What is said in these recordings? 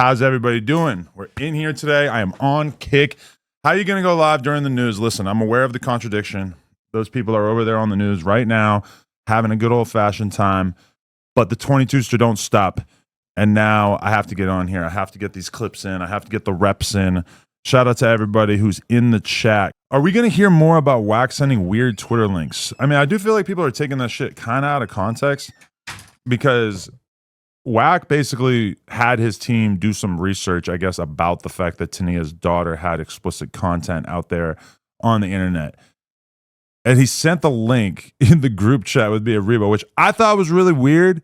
How's everybody doing? We're in here today. I am on Kick. How are you going to go live during the news? Listen, I'm aware of the contradiction. Those people are over there on the news right now having a good old-fashioned time, but the 22s don't stop. And now I have to get on here. I have to get these clips in. I have to get the reps in. Shout out to everybody who's in the chat. Are we going to hear more about Wack sending weird Twitter links? I mean, I do feel like people are taking that shit kind of out of context because Wack basically had his team do some research, I guess, about the fact that Tania's daughter had explicit content out there on the internet. And he sent the link in the group chat with Bia Reba, which I thought was really weird,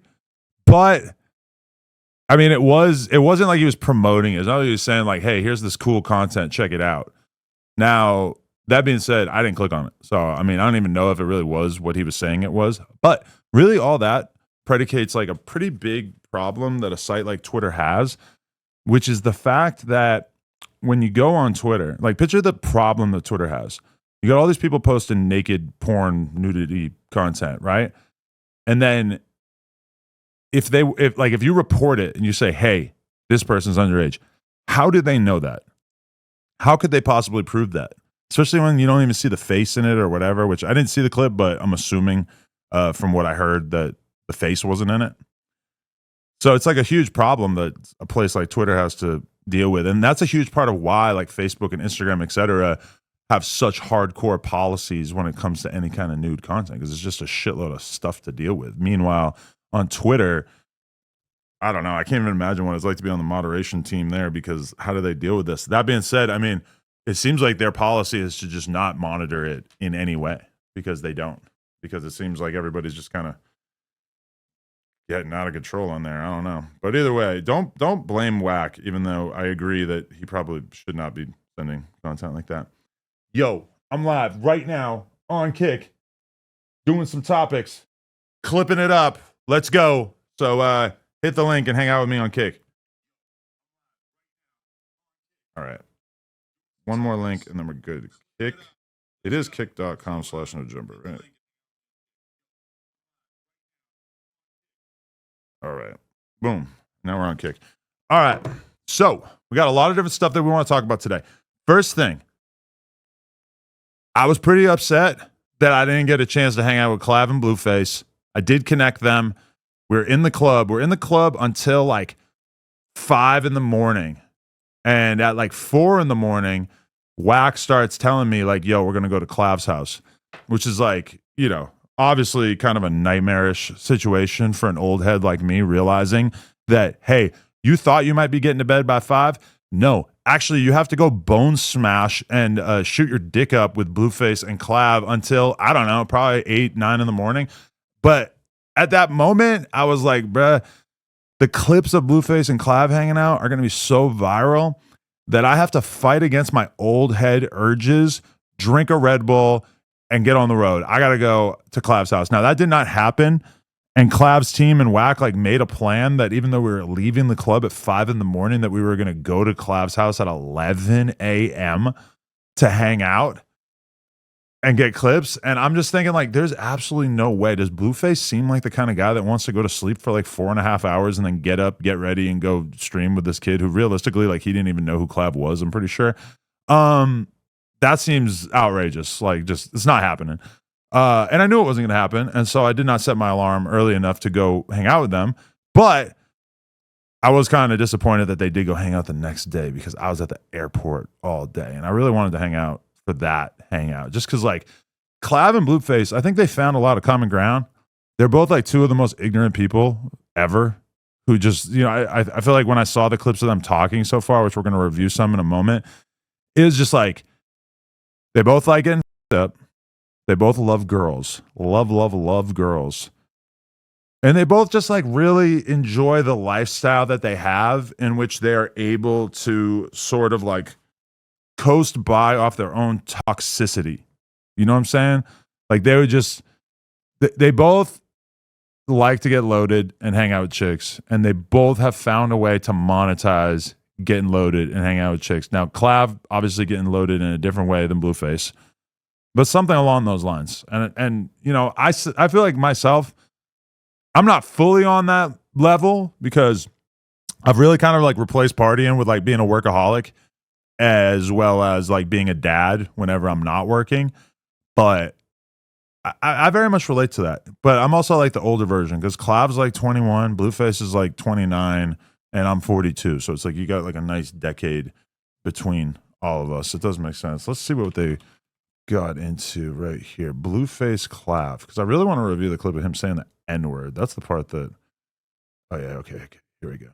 but I mean, it wasn't like he was promoting it. It's not like he was saying like, hey, here's this cool content, check it out. Now, that being said, I didn't click on it. So, I mean, I don't even know if it really was what he was saying it was. But really all that predicates like a pretty big problem that a site like Twitter has, which is the fact that when you go on Twitter, like picture the problem that Twitter has. You got all these people posting naked porn, nudity content, right? And then if you report it and you say, hey, this person's underage, how did they know that? How could they possibly prove that? Especially when you don't even see the face in it or whatever, which I didn't see the clip, but I'm assuming from what I heard that the face wasn't in it. So it's like a huge problem that a place like Twitter has to deal with. And that's a huge part of why like Facebook and Instagram, et cetera, have such hardcore policies when it comes to any kind of nude content, because it's just a shitload of stuff to deal with. Meanwhile, on Twitter, I don't know. I can't even imagine what it's like to be on the moderation team there, because how do they deal with this? That being said, I mean, it seems like their policy is to just not monitor it in any way, because they don't. Because it seems like everybody's just kind of getting out of control on there. I don't know. But either way, don't blame Wack, even though I agree that he probably should not be sending content like that. Yo, I'm live right now on Kick, doing some topics, clipping it up. Let's go. So hit the link and hang out with me on Kick. All right. One more link and then we're good. Kick. It is kick.com/nojumper, right? All right. Boom. Now we're on Kick. All right. So we got a lot of different stuff that we want to talk about today. First thing, I was pretty upset that I didn't get a chance to hang out with Clav and Blueface. I did connect them. We're in the club. We're in the club until like 5 in the morning. And at like 4 in the morning, Wack starts telling me like, yo, we're going to go to Clav's house, which is like, you know, obviously kind of a nightmarish situation for an old head like me, realizing that, hey, you thought you might be getting to bed by 5. No, actually, you have to go bone smash and shoot your dick up with Blueface and Clav until, I don't know, probably 8, 9 in the morning. But at that moment, I was like, bruh, the clips of Blueface and Clav hanging out are going to be so viral that I have to fight against my old head urges, drink a Red Bull, and get on the road. I got to go to Clav's house. Now, that did not happen. And Clav's team and Wack like made a plan that even though we were leaving the club at 5 in the morning, that we were going to go to Clav's house at 11 a.m. to hang out and get clips. And I'm just thinking like, there's absolutely no way. Does Blueface seem like the kind of guy that wants to go to sleep for like 4.5 hours and then get up, get ready, and go stream with this kid who realistically, like, he didn't even know who Clav was, I'm pretty sure. That seems outrageous. Like, just, it's not happening. And I knew it wasn't going to happen. And so I did not set my alarm early enough to go hang out with them. But I was kind of disappointed that they did go hang out the next day, because I was at the airport all day. And I really wanted to hang out for that hangout. Just because, like, Clav and Blueface, I think they found a lot of common ground. They're both, like, two of the most ignorant people ever, who just, you know, I feel like when I saw the clips of them talking so far, which we're going to review some in a moment, it was just like, they both like getting up. They both love girls. Love girls. And they both just like really enjoy the lifestyle that they have, in which they are able to sort of like coast by off their own toxicity. You know what I'm saying? Like they would just, they both like to get loaded and hang out with chicks. And they both have found a way to monetize getting loaded and hang out with chicks. Now, Clav obviously getting loaded in a different way than Blueface, but something along those lines. And you know, I feel like myself, I'm not fully on that level, because I've really kind of like replaced partying with like being a workaholic as well as like being a dad whenever I'm not working. But I very much relate to that. But I'm also like the older version because Clav's like 21, Blueface is like 29, and I'm 42. So it's like you got like a nice decade between all of us. It does make sense. Let's see what they got into right here. Blueface Clav, because I really want to review the clip of him saying the N-word. That's the part that. Oh yeah, okay. Here we go.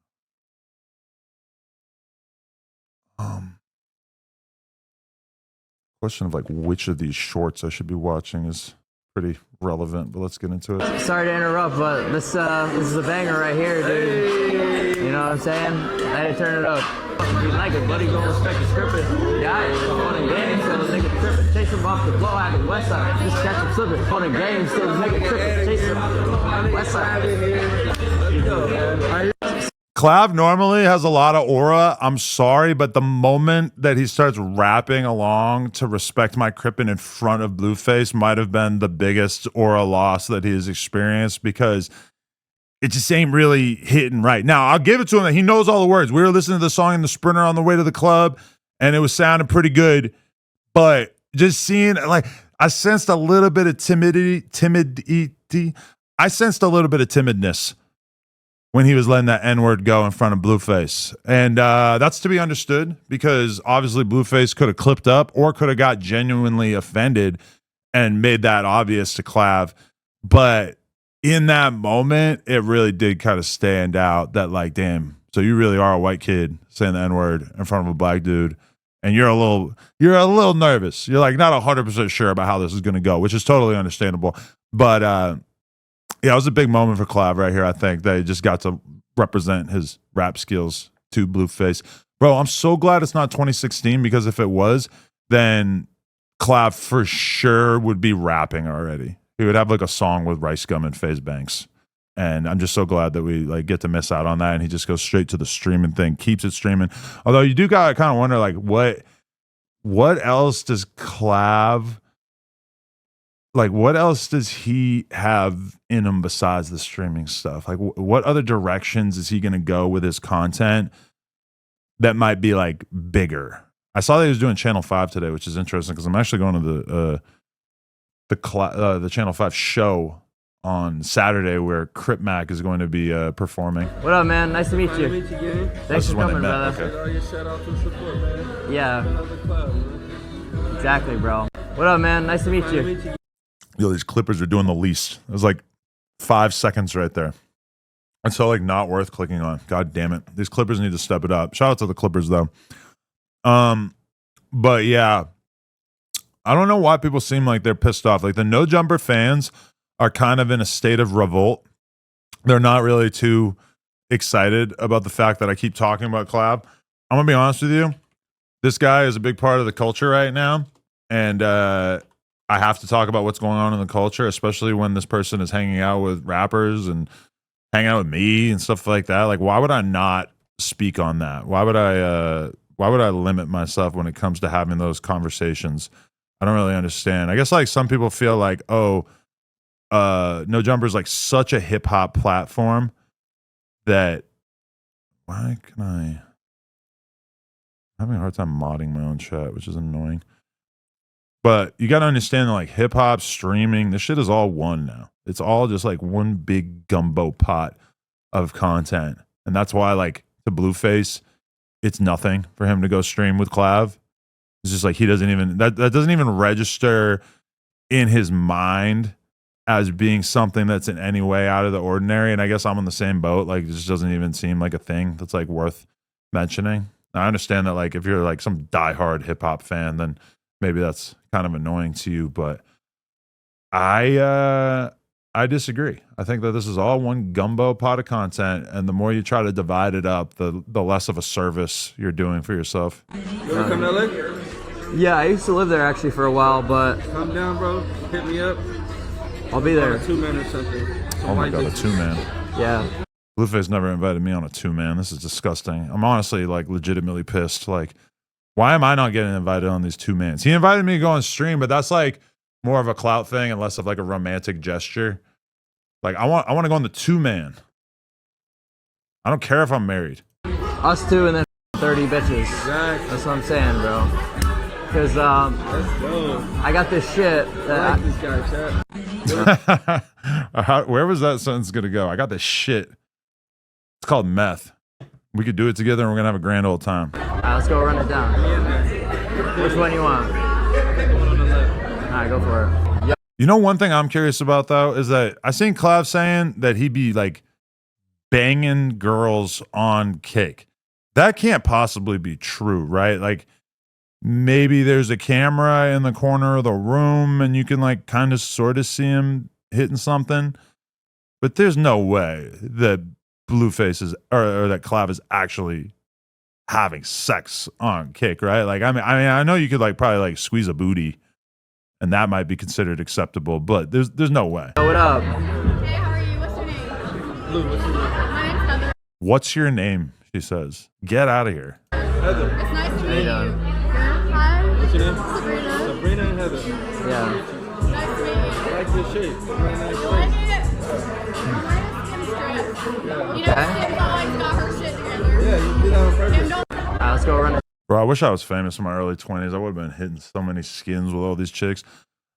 Question of like which of these shorts I should be watching is pretty relevant, but let's get into it. Sorry to interrupt, but this is a banger right here, dude. You know what I'm saying? I had to turn it up. If you like it, buddy, go respect the scripting. Yeah, it's fun and games, so the nigga tripping. Chase him off the blow out of the west side. Just catch him slipping. Fun and games, so the nigga tripping. Chase him west side. You go, man. Clav normally has a lot of aura. I'm sorry, but the moment that he starts rapping along to Respect My Crippin' in front of Blueface might have been the biggest aura loss that he has experienced because it just ain't really hitting right. Now, I'll give it to him that he knows all the words. We were listening to the song in the Sprinter on the way to the club, and it was sounding pretty good. But just seeing, like, I sensed a little bit of timidity. I sensed a little bit of timidness when he was letting that N-word go in front of Blueface. And that's to be understood because obviously Blueface could have clipped up or could have got genuinely offended and made that obvious to Clav. But in that moment, it really did kind of stand out that like, damn, so you really are a white kid saying the N-word in front of a black dude. And you're a little nervous. You're like not 100% sure about how this is going to go, which is totally understandable. But yeah, it was a big moment for Clav right here. I think that he just got to represent his rap skills to Blueface. Bro, I'm so glad it's not 2016 because if it was, then Clav for sure would be rapping already. He would have like a song with Rice Gum and FaZe Banks. And I'm just so glad that we like get to miss out on that. And he just goes straight to the streaming thing, keeps it streaming. Although you do gotta kind of wonder like what else does Clav like what else does he have in him besides the streaming stuff? Like what other directions is he going to go with his content that might be like bigger? I saw that he was doing Channel 5 today, which is interesting because I'm actually going to the Channel 5 show on Saturday where Crip Mac is going to be performing. What up, man? Nice to meet you. Nice to meet you, Gary. Thanks for coming, brother. Okay. All your shout out to support, man. Yeah. Exactly, bro. What up, man? Nice to meet you. Yo, these clippers are doing the least. It was like 5 seconds right there. It's so like not worth clicking on. God damn it. These clippers need to step it up. Shout out to the clippers though. But yeah, I don't know why people seem like they're pissed off. Like the No Jumper fans are kind of in a state of revolt. They're not really too excited about the fact that I keep talking about Clav. I'm gonna be honest with you. This guy is a big part of the culture right now. And I have to talk about what's going on in the culture, especially when this person is hanging out with rappers and hanging out with me and stuff like that. Like, why would I not speak on that? Why would I limit myself when it comes to having those conversations? I don't really understand. I guess like some people feel like, oh, No Jumper is like such a hip hop platform that why can I'm having a hard time modding my own chat, which is annoying. But you got to understand that like hip hop streaming, this shit is all one now. It's all just like one big gumbo pot of content. And that's why like to Blueface, it's nothing for him to go stream with Clav. It's just like he doesn't even, that doesn't even register in his mind as being something that's in any way out of the ordinary. And I guess I'm on the same boat. Like it just doesn't even seem like a thing that's like worth mentioning. I understand that like if you're like some diehard hip hop fan, then maybe that's kind of annoying to you, but I disagree. I think that this is all one gumbo pot of content, and the more you try to divide it up, the less of a service you're doing for yourself. You wanna come to LA? Yeah, I used to live there actually for a while, but Come down, bro. Hit me up. I'll be there. On a 2-man or something. Oh my god, a 2-man. Yeah. Blueface never invited me on a 2-man. This is disgusting. I'm honestly like legitimately pissed. Like, why am I not getting invited on these 2-mans? He invited me to go on stream, but that's like more of a clout thing and less of like a romantic gesture. Like I want to go on the 2-man. I don't care if I'm married. Us two and then 30 bitches. Exactly. That's what I'm saying, bro. Because Let's go. I got this shit I that like this guy, chat. Where was that sentence gonna go? I got this shit. It's called meth. We could do it together and we're gonna have a grand old time. Alright, let's go run it down. Which one you want? Alright, go for it. Yo, You know, one thing I'm curious about though is that I seen Clav saying that he'd be like banging girls on cake. That can't possibly be true, right? Like maybe there's a camera in the corner of the room and you can like kind of sort of see him hitting something, but there's no way that Blueface is or that Clav is actually having sex on cake, right? Like I mean I know you could like probably like squeeze a booty and that might be considered acceptable, but there's no way. what up? Hey, how are you? What's your name? Blue, what's your name? My name's Heather. What's your name? She says. Get out of here. Heather. It's nice to meet you. doing? Hi. What's your name? Sabrina. Sabrina and Heather. Yeah. Nice to meet you. I like your shape. Very nice I like shape. it. My skin's stripped. You know, Okay. Skin's always got her shit together. Yeah, you did that on Kim purpose. don't Alright, let's go run it. Bro, I wish I was famous in my early 20s. I would have been hitting so many skins with all these chicks.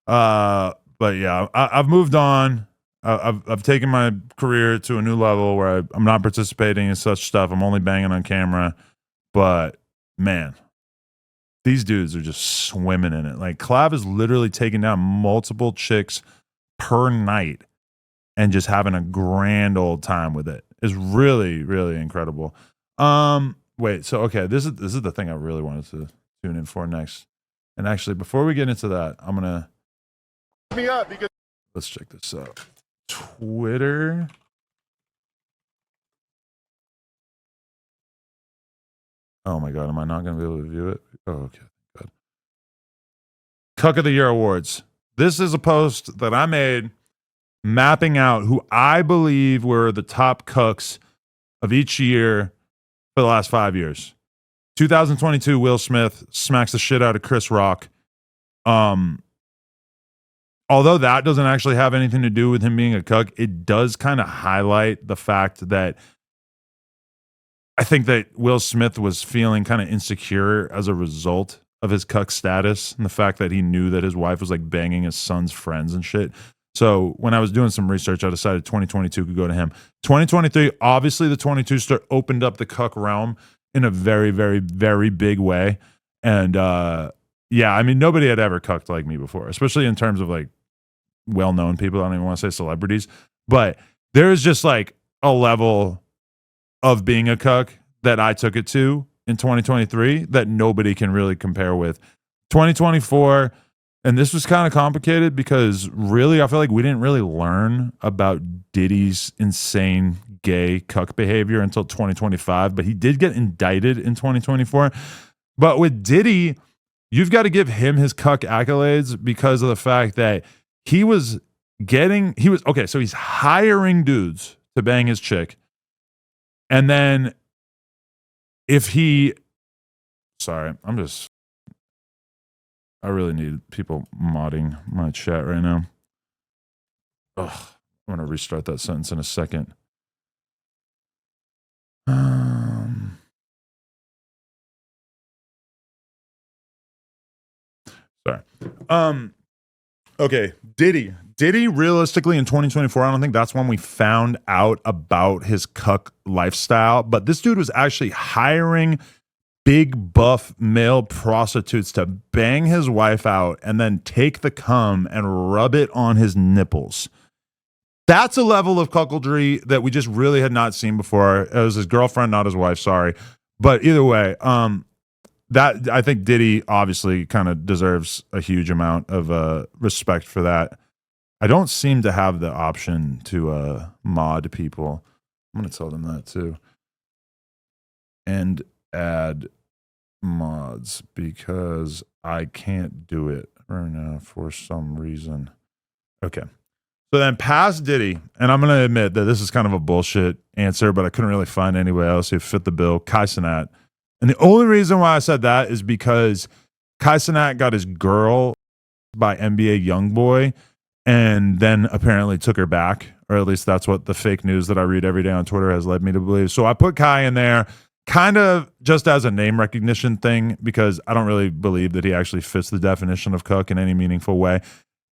But yeah, I've moved on. I've taken my career to a new level where I'm not participating in such stuff. I'm only banging on camera. But man, these dudes are just swimming in it. Like Clav is literally taking down multiple chicks per night and just having a grand old time with it. It's really, really incredible. Wait, so okay, this is the thing I really wanted to tune in for next. And actually, before we get into that, I'm gonna let's check this out. Twitter. Oh my god, am I not gonna be able to view it? Oh, okay, good. Cuck of the Year Awards. This is a post that I made mapping out who I believe were the top cucks of each year for the last 5 years. 2022, Will Smith smacks the shit out of Chris Rock. Although that doesn't actually have anything to do with him being a cuck, it does kind of highlight the fact that I think that Will Smith was feeling kind of insecure as a result of his cuck status and the fact that he knew that his wife was like banging his son's friends and shit. So when I was doing some research, I decided 2022 could go to him. 2023, obviously the 22 star opened up the cuck realm in a very, very, very big way. And yeah, I mean, nobody had ever cucked like me before, especially in terms of like well-known people. I don't even want to say celebrities, but there is just like a level of being a cuck that I took it to in 2023 that nobody can really compare with. 2024, and this was kind of complicated because really I feel like we didn't really learn about Diddy's insane gay cuck behavior until 2025, but he did get indicted in 2024. But with Diddy, you've got to give him his cuck accolades because of the fact that he was okay, so he's hiring dudes to bang his chick. And then if he, sorry, I really need people modding my chat right now. Ugh, I'm going to restart that sentence in a second. Sorry. Okay, Diddy realistically in 2024, I don't think that's when we found out about his cuck lifestyle, but this dude was actually hiring big buff male prostitutes to bang his wife out and then take the cum and rub it on his nipples. That's a level of cuckoldry that we just really had not seen before. It was his girlfriend, not his wife, sorry. But either way, that I think Diddy obviously kind of deserves a huge amount of respect for that. I don't seem to have the option to mod people. I'm going to tell them that too. And add mods because I can't do it right now for some reason. Okay. So then past Diddy, and I'm going to admit that this is kind of a bullshit answer, but I couldn't really find anybody else who fit the bill. Kai Cenat. And the only reason why I said that is because Kai Cenat got his girl by NBA YoungBoy and then apparently took her back, or at least that's what the fake news that I read every day on Twitter has led me to believe. So I put Kai in there. kind of just as a name recognition thing, because I don't really believe that he actually fits the definition of Cuck in any meaningful way.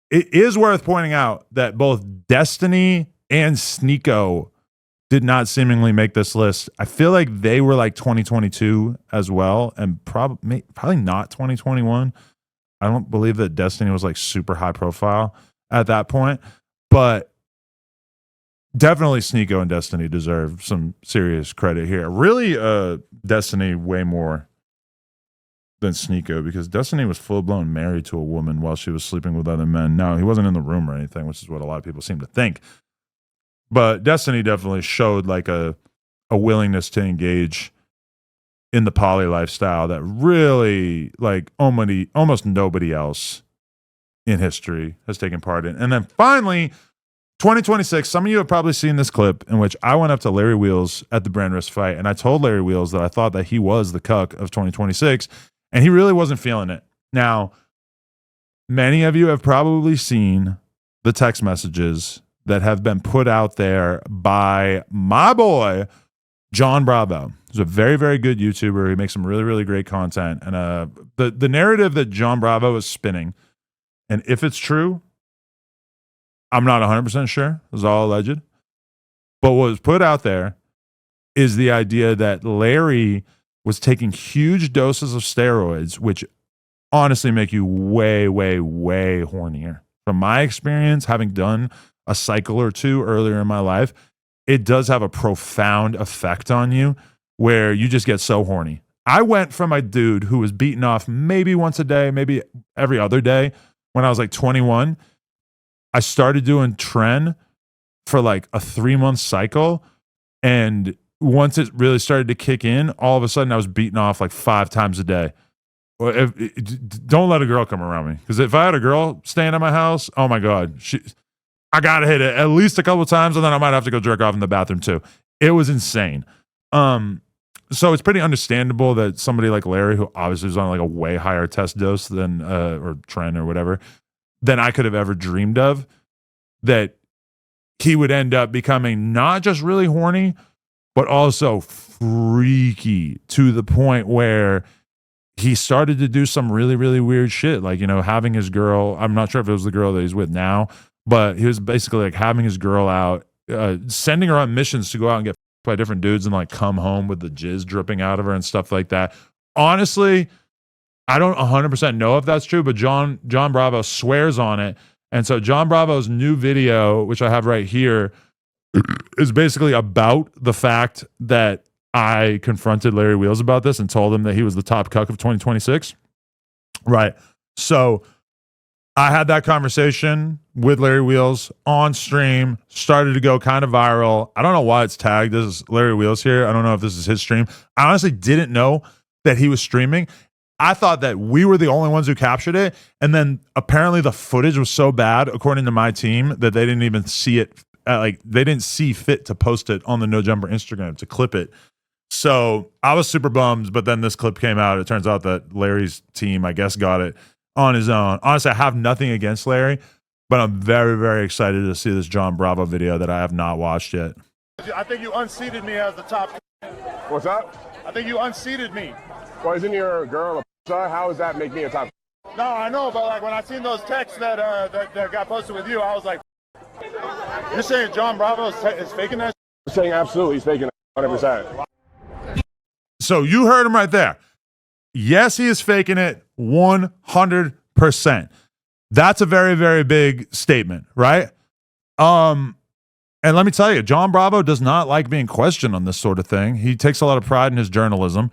It is worth pointing out that both Destiny and Sneeko did not seemingly make this list. I feel like they were like 2022 as well, and probably not 2021. I don't believe that Destiny was like super high profile at that point, but definitely Sneeko and Destiny deserve some serious credit here. Really, Destiny way more than Sneeko, because Destiny was full-blown married to a woman while she was sleeping with other men. No, he wasn't in the room or anything, which is what a lot of people seem to think. But Destiny definitely showed like a willingness to engage in the poly lifestyle that really like almost nobody else in history has taken part in. And then finally, 2026, some of you have probably seen this clip in which I went up to Larry Wheels at the brand risk fight, and I told Larry Wheels that I thought that he was the Cuck of 2026, and he really wasn't feeling it. Now, many of you have probably seen the text messages that have been put out there by my boy, John Bravo. He's a very, very good YouTuber. He makes some really, really great content. And the narrative that John Bravo is spinning, and if it's true, I'm not 100% sure. It's all alleged. But what was put out there is the idea that Larry was taking huge doses of steroids, which honestly make you way, way, way hornier. From my experience, having done a cycle or two earlier in my life, it does have a profound effect on you where you just get so horny. I went from a dude who was beaten off maybe once a day, maybe every other day when I was like 21. I started doing tren for like a 3-month cycle. And once it really started to kick in, all of a sudden I was beaten off like 5 times a day. Well, don't let a girl come around me. Because if I had a girl staying at my house, oh my God, I got to hit it at least a couple of times, and then I might have to go jerk off in the bathroom too. It was insane. So it's pretty understandable that somebody like Larry, who obviously was on like a way higher test dose than, or tren or whatever, than I could have ever dreamed of, that he would end up becoming not just really horny, but also freaky to the point where he started to do some really, really weird shit. Like, having his girl, I'm not sure if it was the girl that he's with now, but he was basically like having his girl out, sending her on missions to go out and get by different dudes and like come home with the jizz dripping out of her and stuff like that. Honestly, I don't 100% know if that's true, but John Bravo swears on it. And so John Bravo's new video, which I have right here, is basically about the fact that I confronted Larry Wheels about this and told him that he was the top Cuck of 2026. Right. So I had that conversation with Larry Wheels on stream, started to go kind of viral. I don't know why it's tagged as Larry Wheels here. I don't know if this is his stream. I honestly didn't know that he was streaming. I thought that we were the only ones who captured it. And then apparently the footage was so bad, according to my team, that they didn't even see it. They didn't see fit to post it on the No Jumper Instagram to clip it. So I was super bummed, but then this clip came out. It turns out that Larry's team, I guess, got it on his own. Honestly, I have nothing against Larry, but I'm very, very excited to see this John Bravo video that I have not watched yet. I think you unseated me as the top. What's that? I think you unseated me. Well, isn't your girl a star? How does that make me a top? No, I know, but like when I seen those texts that that got posted with you, I was like, you're saying John Bravo is faking that? I'm saying absolutely, he's faking 100%. So you heard him right there. Yes, he is faking it 100%. That's a very, very big statement, right? And let me tell you, John Bravo does not like being questioned on this sort of thing. He takes a lot of pride in his journalism.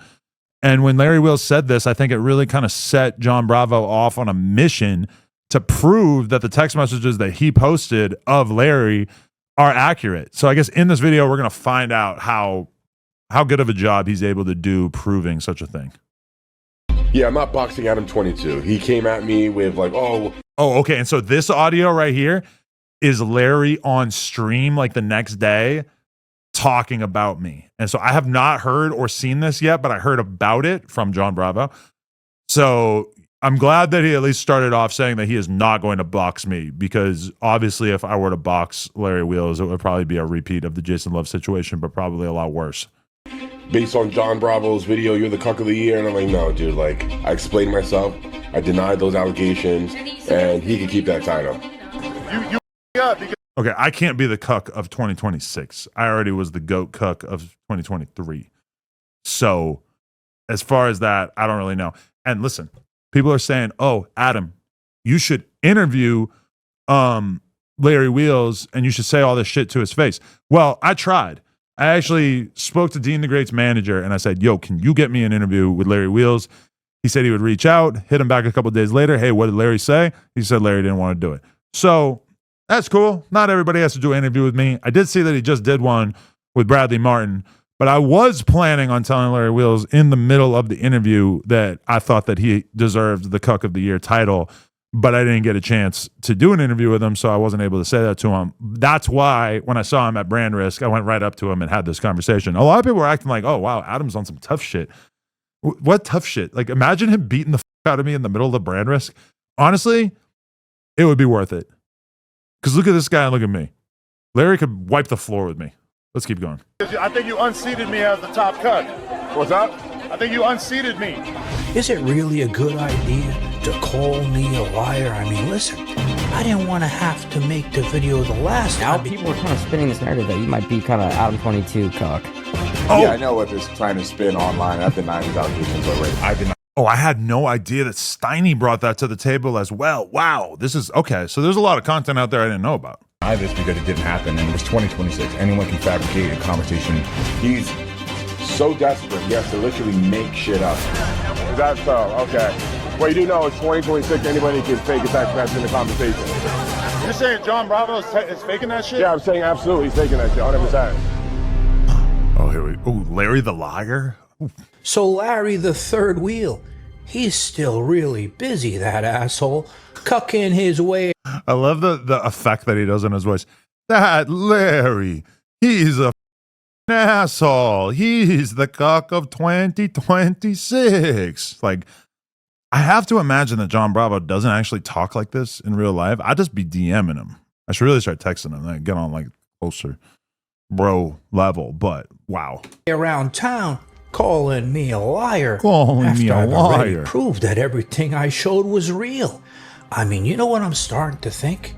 And when Larry Wheels said this, I think it really kind of set John Bravo off on a mission to prove that the text messages that he posted of Larry are accurate. So I guess in this video, we're going to find out how good of a job he's able to do proving such a thing. Yeah, I'm not boxing Adam22. He came at me with like, oh, okay. And so this audio right here is Larry on stream like the next day talking about me. And so I have not heard or seen this yet, but I heard about it from John Bravo. So I'm glad that he at least started off saying that he is not going to box me, because obviously if I were to box Larry Wheels, it would probably be a repeat of the Jason Love situation, but probably a lot worse. based on John Bravo's video, you're the cuck of the year. And I'm like, no, dude, like, I explained myself. I denied those allegations, and he can keep that title. You up because Okay, I can't be the cuck of 2026. I already was the goat cuck of 2023. So, as far as that, I don't really know. And listen, people are saying, "Oh, Adam, you should interview Larry Wheels and you should say all this shit to his face." Well, I tried. I actually spoke to Dean the Great's manager and I said, "Yo, can you get me an interview with Larry Wheels?" He said he would reach out, hit him back a couple of days later. "Hey, what did Larry say?" He said Larry didn't want to do it. So, that's cool. Not everybody has to do an interview with me. I did see that he just did one with Bradley Martin, but I was planning on telling Larry Wheels in the middle of the interview that I thought that he deserved the Cuck of the Year title, but I didn't get a chance to do an interview with him, so I wasn't able to say that to him. That's why when I saw him at Brand Risk, I went right up to him and had this conversation. A lot of people were acting like, "Oh, wow, Adam's on some tough shit." What tough shit? Like, imagine him beating the fuck out of me in the middle of the Brand Risk. Honestly, it would be worth it. Because look at this guy and look at me. Larry could wipe the floor with me. Let's keep going. I think you unseated me as the top cuck. What's up? I think you unseated me. Is it really a good idea to call me a liar? I mean, listen, I didn't want to have to make the video the last Now time. people are kind of spinning this narrative that you might be kind of Adam22 Cuck. Oh, Yeah, I know what they're trying to spin online. I've denied these allegations already. I did not. Oh, I had no idea that Steiny brought that to the table as well. Wow. This is okay. So there's a lot of content out there I didn't know about. I this because it didn't happen, and it was 2026. Anyone can fabricate a conversation. He's so desperate, he has to literally make shit up. Is that so? Okay. Well, you do know it's 2026. Anybody can fake a text message in the conversation. You're saying John Bravo is faking that shit? Yeah, I'm saying absolutely he's faking that shit, 100%. Oh, here we go. Larry the Liar? Ooh. So Larry the third wheel, he's still really busy, that asshole, cucking his way. I love the effect that he does in his voice. That Larry, he's a asshole. He's the cuck of 2026. Like, I have to imagine that John Bravo doesn't actually talk like this in real life. I'd just be DMing him. I should really start texting him, like, get on like closer bro level. But wow, Around town, calling me a liar. Calling after me a I've already liar. proved that everything I showed was real. I mean, you know what I'm starting to think?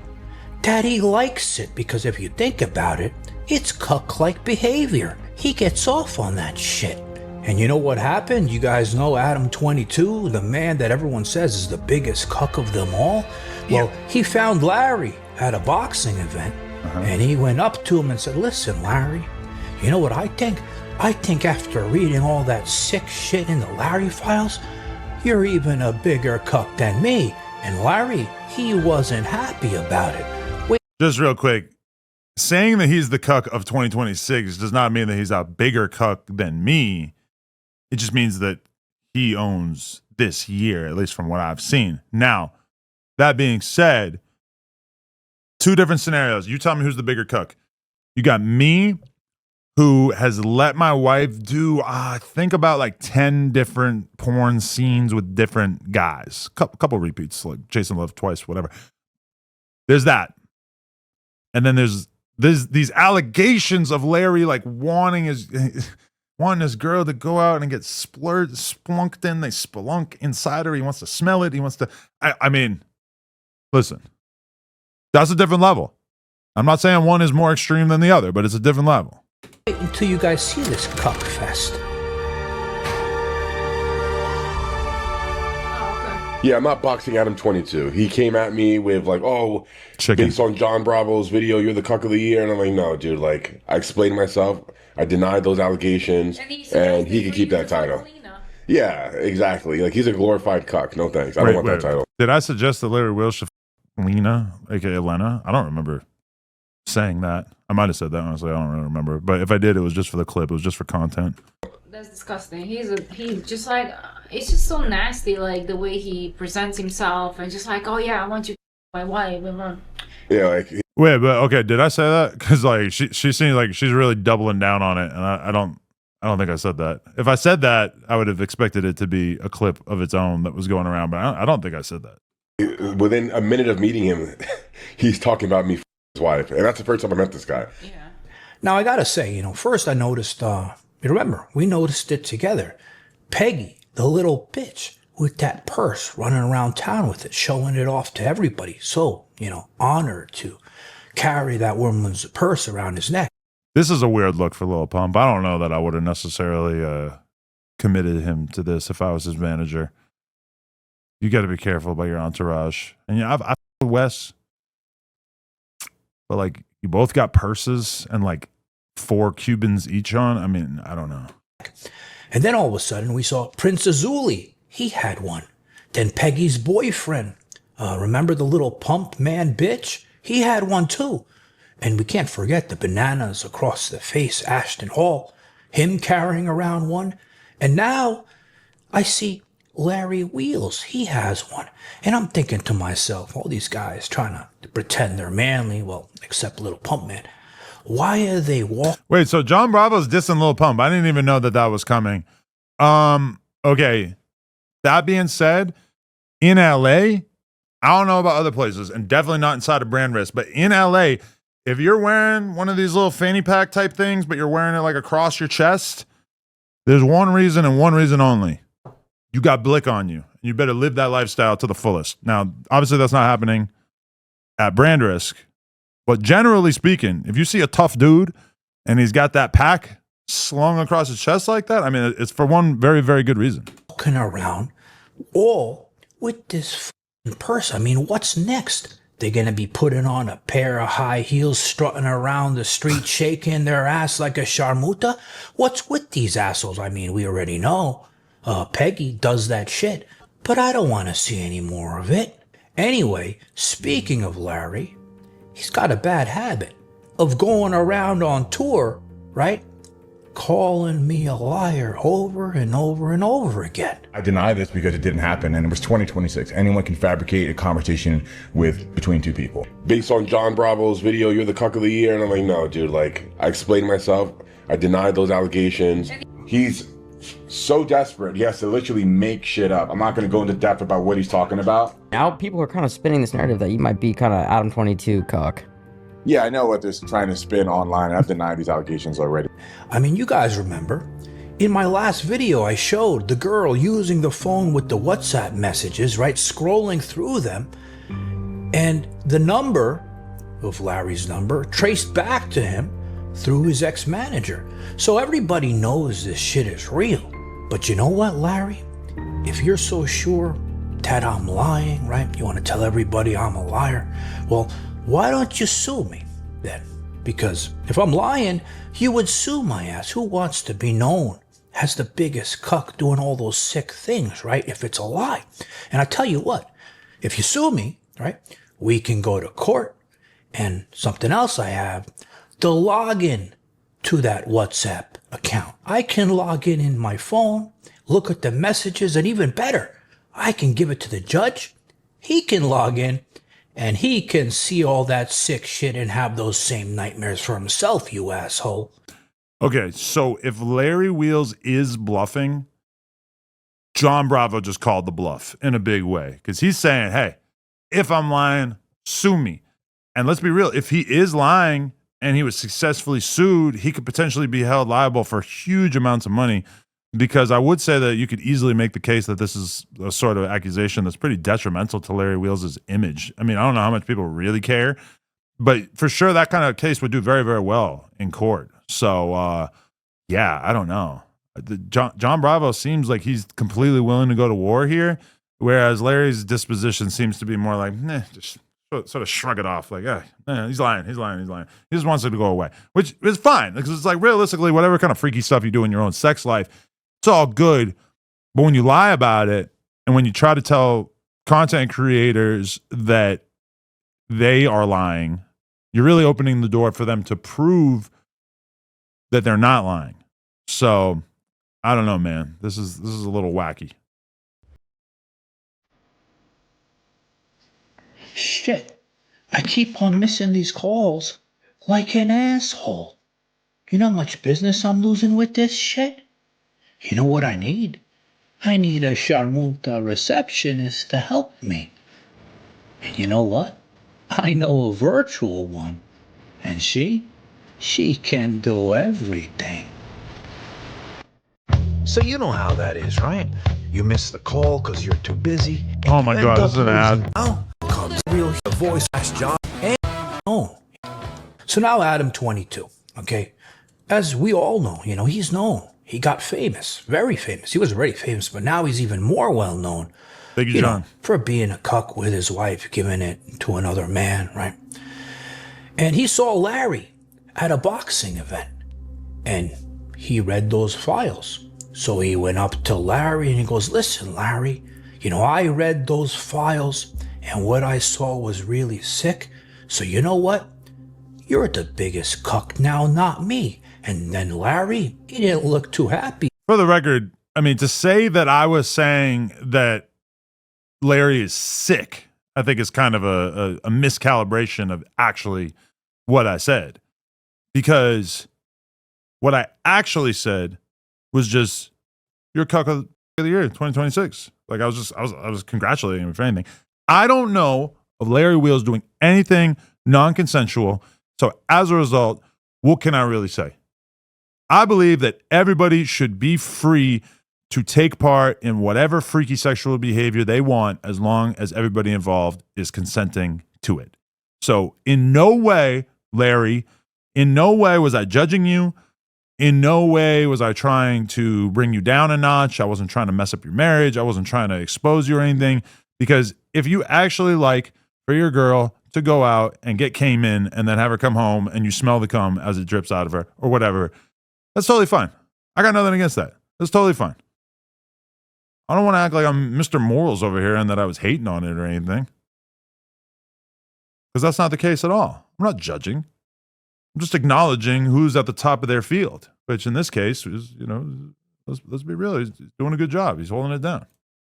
That he likes it, because if you think about it, it's cuck-like behavior. He gets off on that shit. And you know what happened? You guys know Adam22, the man that everyone says is the biggest cuck of them all? Well, he found Larry at a boxing event, and he went up to him and said, "Listen, Larry, you know what I think? I think after reading all that sick shit in the Larry files, you're even a bigger cuck than me." And Larry, he wasn't happy about it. just real quick. Saying that he's the cuck of 2026 does not mean that he's a bigger cuck than me. It just means that he owns this year, at least from what I've seen. Now, that being said, two different scenarios. You tell me who's the bigger cuck. You got me, who has let my wife do, I think about like 10 different porn scenes with different guys. Couple repeats, like Jason Love twice, whatever. There's that. And then there's these allegations of Larry like wanting his girl to go out and get splunked in. They spelunk inside her. He wants to smell it. He wants to. I mean, listen, that's a different level. I'm not saying one is more extreme than the other, but it's a different level. Wait until you guys see this cuck fest. Yeah, I'm not boxing Adam22. He came at me with like, oh, Chicken. based on John Bravo's video, you're the cuck of the year. And I'm like, no, dude, like, I explained myself. I denied those allegations, and he can keep that title. Yeah, exactly. Like, he's a glorified cuck. No thanks. I don't want that title. Did I suggest that Larry Will should Lena, aka Lena? I don't remember saying that. I might have said that, honestly. I don't really remember. But if I did, it was just for the clip. It was just for content. That's disgusting. He's just like, it's just so nasty, like the way he presents himself and just like, oh yeah, I want you to be my wife. Yeah, like, Wait, but okay, did I say that? Because like she seems like she's really doubling down on it, and I don't think I said that. If I said that, I would have expected it to be a clip of its own that was going around, but I don't think I said that. within a minute of meeting him, he's talking about me his wife. And that's the first time I met this guy. Yeah. Now, I gotta say, first I noticed You remember, we noticed it together. Peggy, the little bitch, with that purse running around town with it, showing it off to everybody. So, honored to carry that woman's purse around his neck. This is a weird look for Lil Pump. I don't know that I would have necessarily committed him to this if I was his manager. You got to be careful about your entourage. And I've with Wes, but like you both got purses and like 4 Cubans each on. I mean, I don't know. And then all of a sudden we saw Prince Azuli. He had one. Then Peggy's boyfriend, remember the little pump man bitch? He had one too. And we can't forget the bananas across the face, Ashton Hall, him carrying around one. And now I see Larry Wheels, he has one. And I'm thinking to myself, all these guys trying to pretend they're manly, well, except little pump man. Why are they walking? Wait, so John Bravo's dissing Lil Pump. I didn't even know that was coming. Okay. That being said, in LA, I don't know about other places, and definitely not inside of Brand Risk, but in LA, if you're wearing one of these little fanny pack type things, but you're wearing it like across your chest, there's one reason and one reason only. You got blick on you. You better live that lifestyle to the fullest. Now, obviously that's not happening at Brand Risk, but generally speaking, if you see a tough dude and he's got that pack slung across his chest like that, I mean, it's for one very, very good reason. Walking around all with this purse. I mean, what's next? They're going to be putting on a pair of high heels, strutting around the street, shaking their ass like a sharmuta? What's with these assholes? I mean, we already know Peggy does that shit, but I don't want to see any more of it. Anyway, speaking of Larry, he's got a bad habit of going around on tour, right? Calling me a liar over and over and over again. I deny this because it didn't happen, and it was 2026. Anyone can fabricate a conversation between two people. Based on John Bravo's video, you're the cuck of the year, and I'm like, no, dude, like, I explained myself. I denied those allegations. He's so desperate, he has to literally make shit up. I'm not going to go into depth about what he's talking about. Now people are kind of spinning this narrative that you might be kind of Adam22 Cuck. Yeah, I know what they're trying to spin online. I've denied these allegations already. I mean, you guys remember, in my last video, I showed the girl using the phone with the WhatsApp messages, right? Scrolling through them. And the number of Larry's number traced back to him through his ex-manager. So everybody knows this shit is real. But you know what, Larry? If you're so sure that I'm lying, right? You want to tell everybody I'm a liar? Well, why don't you sue me then? Because if I'm lying, you would sue my ass. Who wants to be known as the biggest cuck doing all those sick things, right? If it's a lie. And I tell you what, if you sue me, right, we can go to court. And something else I have, the login to that WhatsApp account. I can log in my phone, look at the messages, and even better, I can give it to the judge. He can log in and he can see all that sick shit and have those same nightmares for himself, you asshole. Okay, so if Larry Wheels is bluffing, John Bravo just called the bluff in a big way. Because he's saying, hey, if I'm lying, sue me. And let's be real, if he is lying and he was successfully sued, he could potentially be held liable for huge amounts of money. Because I would say that you could easily make the case that this is a sort of accusation that's pretty detrimental to Larry Wheels' image. I mean, I don't know how much people really care, but for sure that kind of case would do very, very well in court. So, yeah, I don't know. John Bravo seems like he's completely willing to go to war here, whereas Larry's disposition seems to be more like, just sort of shrug it off. Like, he's lying. He just wants it to go away, which is fine because it's like realistically, whatever kind of freaky stuff you do in your own sex life, it's all good. But when you lie about it and when you try to tell content creators that they are lying, you're really opening the door for them to prove that they're not lying. So I don't know, man. This is a little wacky. Shit, I keep on missing these calls like an asshole. You know how much business I'm losing with this shit? You know what I need? I need a Sharmuta receptionist to help me. And you know what? I know a virtual one. And she can do everything. So you know how that is, right? You miss the call because you're too busy. Oh my God, this is an ad. Now comes real voice job. And Oh. So now Adam22, okay? As we all know, you know, he's known. He got famous, very famous. He was already famous, but now he's even more well known. Thank you, John. Know, for being a cuck with his wife, giving it to another man, right? And he saw Larry at a boxing event, and he read those files. So he went up to Larry and he goes, listen, Larry, you know, I read those files and what I saw was really sick. So you know what? You're the biggest cuck now, not me. And then Larry, he didn't look too happy. For the record, I mean, to say that I was saying that Larry is sick, I think is kind of a miscalibration of actually what I said. Because what I actually said was just, you're cuck of the year, 2026. Like I was congratulating him, if anything. I don't know of Larry Wheels doing anything non-consensual. So as a result, what can I really say? I believe that everybody should be free to take part in whatever freaky sexual behavior they want as long as everybody involved is consenting to it. So in no way, Larry, in no way was I judging you. In no way was I trying to bring you down a notch. I wasn't trying to mess up your marriage. I wasn't trying to expose you or anything. Because if you actually like for your girl to go out and get came in and then have her come home and you smell the cum as it drips out of her or whatever, that's totally fine. I got nothing against that. That's totally fine. I don't want to act like I'm Mr. Morals over here and that I was hating on it or anything. Because that's not the case at all. I'm not judging. I'm just acknowledging who's at the top of their field, which in this case is, you know, let's be real. He's doing a good job. He's holding it down.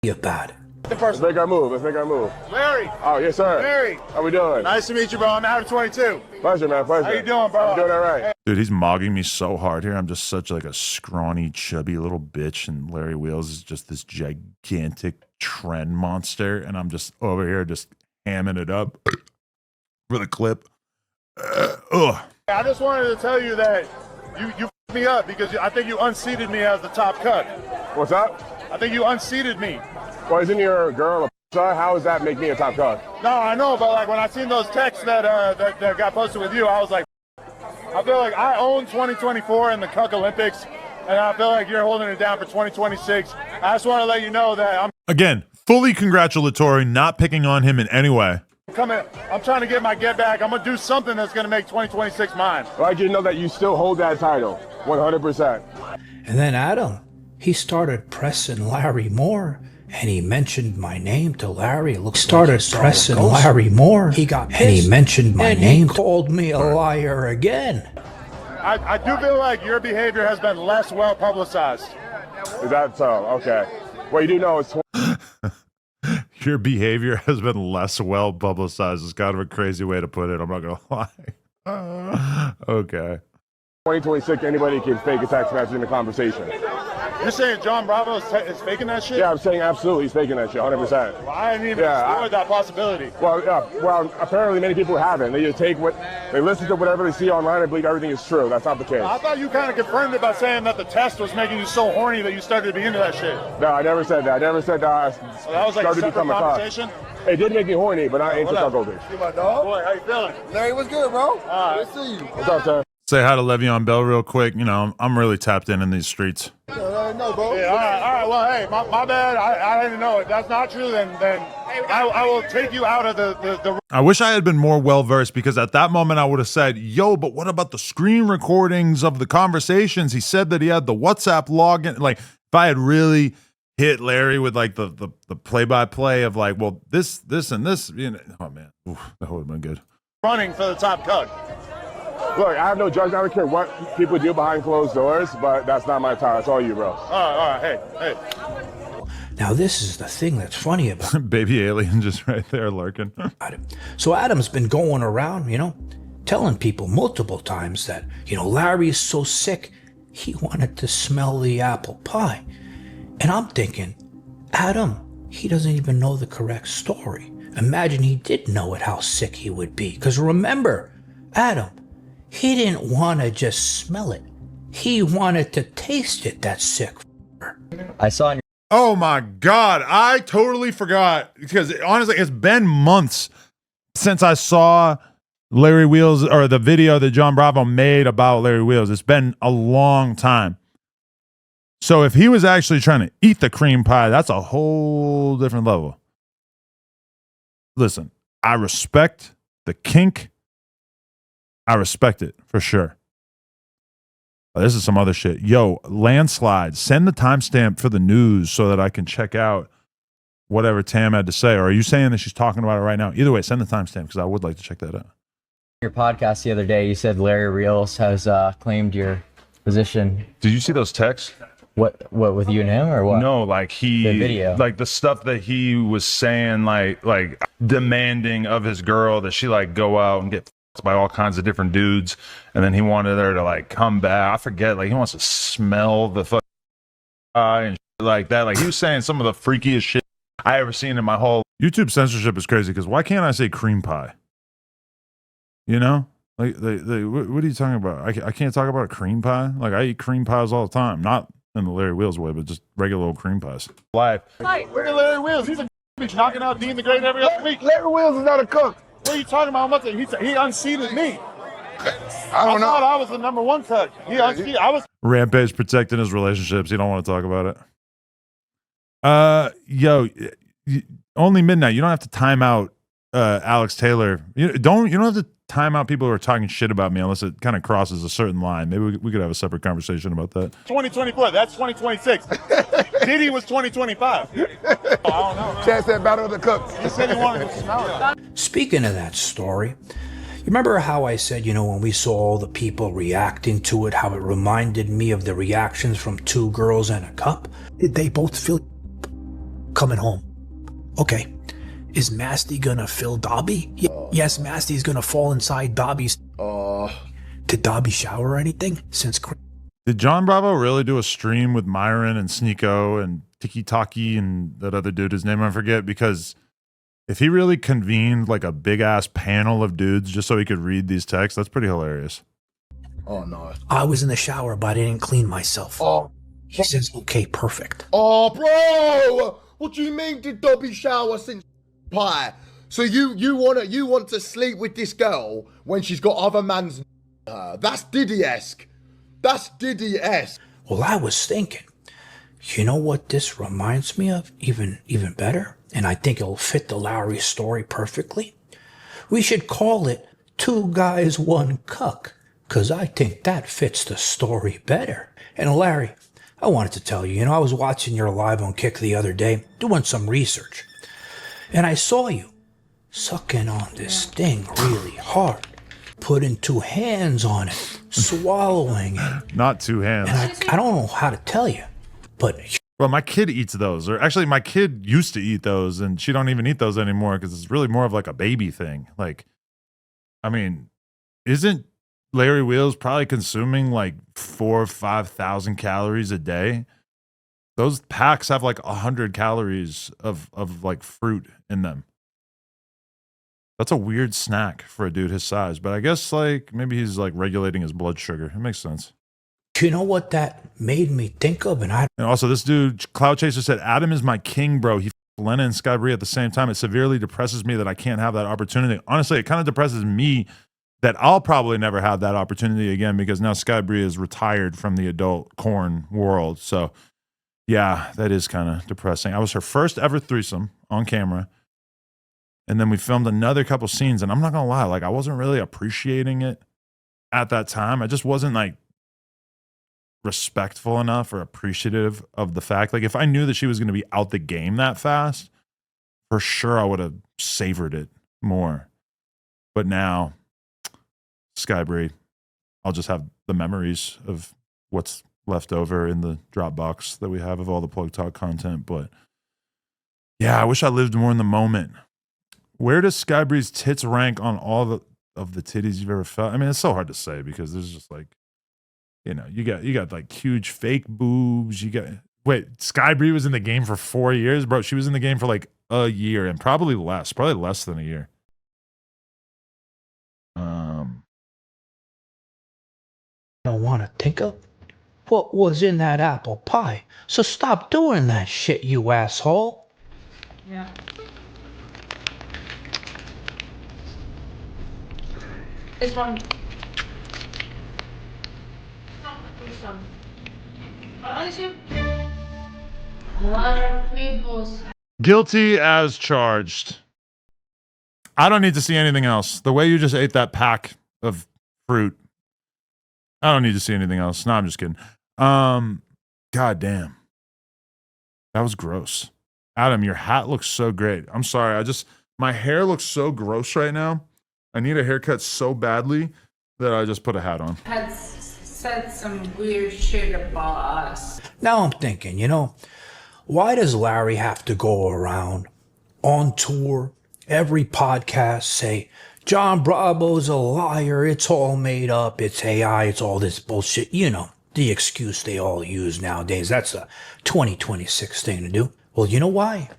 About it. Let's make our move. Let's make our move. Larry. Oh, yes, sir. Larry. How we doing? Nice to meet you, bro. I'm Adam22. Pleasure, man. Pleasure. How you doing, bro? I'm doing all right. Dude, he's mogging me so hard here. I'm just such like a scrawny, chubby little bitch, and Larry Wheels is just this gigantic trend monster, and I'm just over here just hamming it up for the clip. Ugh. I just wanted to tell you that you f***ed me up because I think you unseated me as the top cuck. What's up? I think you unseated me. Well, isn't your girl a star? How does that make me a top cuck? No, I know, but like when I seen those texts that got posted with you, I was like, I feel like I own 2024 in the Cuck Olympics, and I feel like you're holding it down for 2026. I just want to let you know that I'm Again, fully congratulatory, not picking on him in any way. I'm trying to get my get back. I'm going to do something that's going to make 2026 mine. Well, I just know that you still hold that title, 100%. And then Adam, he started pressing Larry more. And he mentioned my name to Larry. It looks started pressing Larry more. He got pissed. And he mentioned my name. He called me a liar again. I do feel like your behavior has been less well publicized. Is that so? Okay. Well, you do know it's... Your behavior has been less well publicized. It's kind of a crazy way to put it. I'm not going to lie. Okay. 2026, anybody can fake a text message in the conversation. You're saying John Bravo is faking that shit? Yeah, I'm saying absolutely he's faking that shit, 100%. Well, I hadn't even explored that possibility. Well, well, apparently many people haven't. They just take they listen to whatever they see online and believe everything is true. That's not the case. I thought you kind of confirmed it by saying that the test was making you so horny that you started to be into that shit. No, I never said that. I never said that. So that was like a separate conversation? It did make me horny, but not into cuckolding. You my dog? Boy, how you feeling? Larry, what's good, bro? Good to see you. What's up, sir? Say hi to Le'Veon Bell real quick. You know, I'm really tapped in these streets. No, bro. Yeah, all right. Well, hey, my bad. I didn't know it. That's not true. Then I will take you out of the. I wish I had been more well-versed, because at that moment I would have said, yo, but what about the screen recordings of the conversations? He said that he had the WhatsApp login. Like, if I had really hit Larry with like the play-by-play of like, well, this and this, you know, oh man, oof, that would have been good. Running for the top cuck. Look, I have no judgment. I don't care what people do behind closed doors, but that's not my time. That's all you, bro. All right. Hey. Now, this is the thing that's funny about it. Baby alien just right there lurking. So Adam's been going around, you know, telling people multiple times that, you know, Larry's so sick, he wanted to smell the apple pie. And I'm thinking, Adam, he doesn't even know the correct story. Imagine he did know it, how sick he would be. Because remember, Adam, he didn't want to just smell it. He wanted to taste it, that sick f***er. I saw in Oh my God. I totally forgot because honestly, it's been months since I saw Larry Wheels or the video that John Bravo made about Larry Wheels. It's been a long time. So if he was actually trying to eat the cream pie, that's a whole different level. Listen, I respect the kink. I respect it for sure. This is some other shit. Yo, landslide. Send the timestamp for the news so that I can check out whatever Tam had to say. Or are you saying that she's talking about it right now? Either way, send the timestamp because I would like to check that out. your podcast the other day, you said Larry Wheels has claimed your position. Did you see those texts? What with you and him or what? No, like The video. like the stuff that he was saying, like demanding of his girl that she like go out and get f***ed by all kinds of different dudes, and then he wanted her to like come back. I forget, like he wants to smell the fuck and shit like that. Like he was saying some of the freakiest shit I ever seen in my whole YouTube censorship is crazy because why can't I say cream pie? You know, like what are you talking about? I can't talk about a cream pie. Like I eat cream pies all the time, not in the Larry Wheels way, but just regular old cream pies. Live. Hey, look at Larry Wheels. He's a bitch knocking out Dean the Great every other week. Larry Wheels is not a cook. What are you talking about? He unseated me. I don't know. thought I was the number one cook. He unseated. I was. Rampage protecting his relationships. He don't want to talk about it. Yo, only midnight. You don't have to time out Alex Taylor. You don't have to time out people who are talking shit about me unless it kind of crosses a certain line. Maybe we could have a separate conversation about that. 2024. That's 2026. Diddy was 2025. I don't know. Chad said battle of the cooks. He said he wanted to smell it. Speaking of that story, you remember how I said, when we saw all the people reacting to it, how it reminded me of the reactions from Two Girls and a Cup? They both feel coming home. Okay. Is Masty gonna fill Dobby? Yes, Masty's gonna fall inside Dobby's. Did Dobby shower or anything since? Did John Bravo really do a stream with Myron and Sneeko and Tiki Taki and that other dude, his name I forget? Because if he really convened like a big ass panel of dudes just so he could read these texts, that's pretty hilarious. Oh no. I was in the shower, but I didn't clean myself. Oh. He says, okay, perfect. Oh, bro. What do you mean did Dobby shower since pie? So you want to sleep with this girl when she's got other man's that's Diddy-esque. That's Diddy-esque. Well, I was thinking, you know what this reminds me of even better? And I think it'll fit the Lowry story perfectly. We should call it Two Guys, One Cuck, because I think that fits the story better. And Larry, I wanted to tell you, I was watching your live on Kick the other day, doing some research. And I saw you sucking on this thing really hard, putting two hands on it, swallowing it. Not two hands. And I don't know how to tell you, but... Well, my kid eats those. Or actually, my kid used to eat those, and she don't even eat those anymore because it's really more of like a baby thing. Like, I mean, isn't Larry Wheels probably consuming like 4,000 or 5,000 calories a day? Those packs have like 100 calories of like fruit in them. That's a weird snack for a dude his size, but I guess like maybe he's like regulating his blood sugar. It makes sense. You know what that made me think of? And also this dude, Cloud Chaser said, Adam is my king, bro. He Lena and Sky Bree at the same time. It severely depresses me that I can't have that opportunity. Honestly, it kind of depresses me that I'll probably never have that opportunity again because now Sky Bree is retired from the adult corn world. So yeah, that is kind of depressing. I was her first ever threesome on camera. And then we filmed another couple scenes. And I'm not going to lie, like I wasn't really appreciating it at that time. I just wasn't like respectful enough or appreciative of the fact. Like if I knew that she was going to be out the game that fast, for sure I would have savored it more. But now, Sky Bree, I'll just have the memories of what's left over in the Dropbox that we have of all the Plug Talk content. But yeah, I wish I lived more in the moment. Where does Sky Bree's tits rank on all of the titties you've ever felt? I mean, it's so hard to say because there's just like, you got like huge fake boobs. Wait, Sky Bree was in the game for 4 years, bro. She was in the game for like a year and probably less than a year. don't want to think of. what was in that apple pie. So stop doing that shit, you asshole. Yeah. This one. Guilty as charged. I don't need to see anything else. The way you just ate that pack of fruit, I don't need to see anything else. No, I'm just kidding. God damn. That was gross. Adam, your hat looks so great. I'm sorry. My hair looks so gross right now. I need a haircut so badly that I just put a hat on. Had said some weird shit about us. Now I'm thinking, why does Larry have to go around on tour, every podcast say, John Bravo's a liar, it's all made up, it's AI, it's all this bullshit, the excuse they all use nowadays. That's a 2026 thing to do. Well, you know why?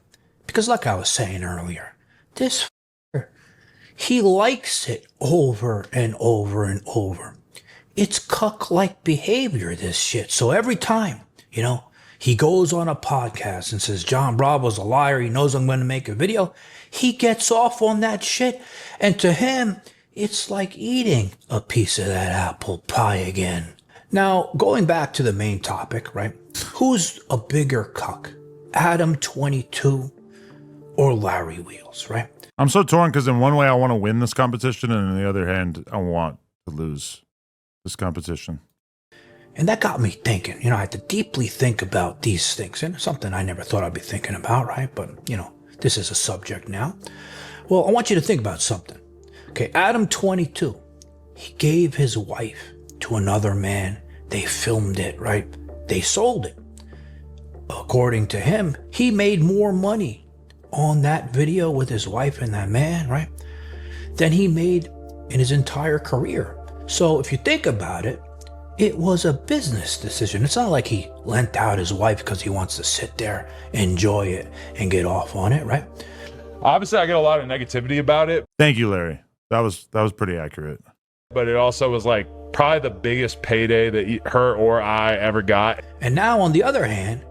Because like I was saying earlier, this he likes it over and over and over. It's cuck-like behavior, this shit. So every time, he goes on a podcast and says, John Bravo's a liar, he knows I'm going to make a video, he gets off on that shit. And to him, it's like eating a piece of that apple pie again. Now, going back to the main topic, right? Who's a bigger cuck? Adam22 or Larry Wheels, right? I'm so torn because in one way I want to win this competition, and on the other hand, I want to lose this competition. And that got me thinking. I had to deeply think about these things. And it's something I never thought I'd be thinking about, right? But, this is a subject now. Well, I want you to think about something. Okay, Adam22, he gave his wife to another man. They filmed it, right? They sold it. According to him, he made more money on that video with his wife and that man, right, than he made in his entire career. So if you think about it, it was a business decision. It's not like he lent out his wife because he wants to sit there, enjoy it, and get off on it, right? Obviously, I get a lot of negativity about it, Thank you, Larry. That was pretty accurate. but it also was like probably the biggest payday that her or I ever got. And now, on the other hand,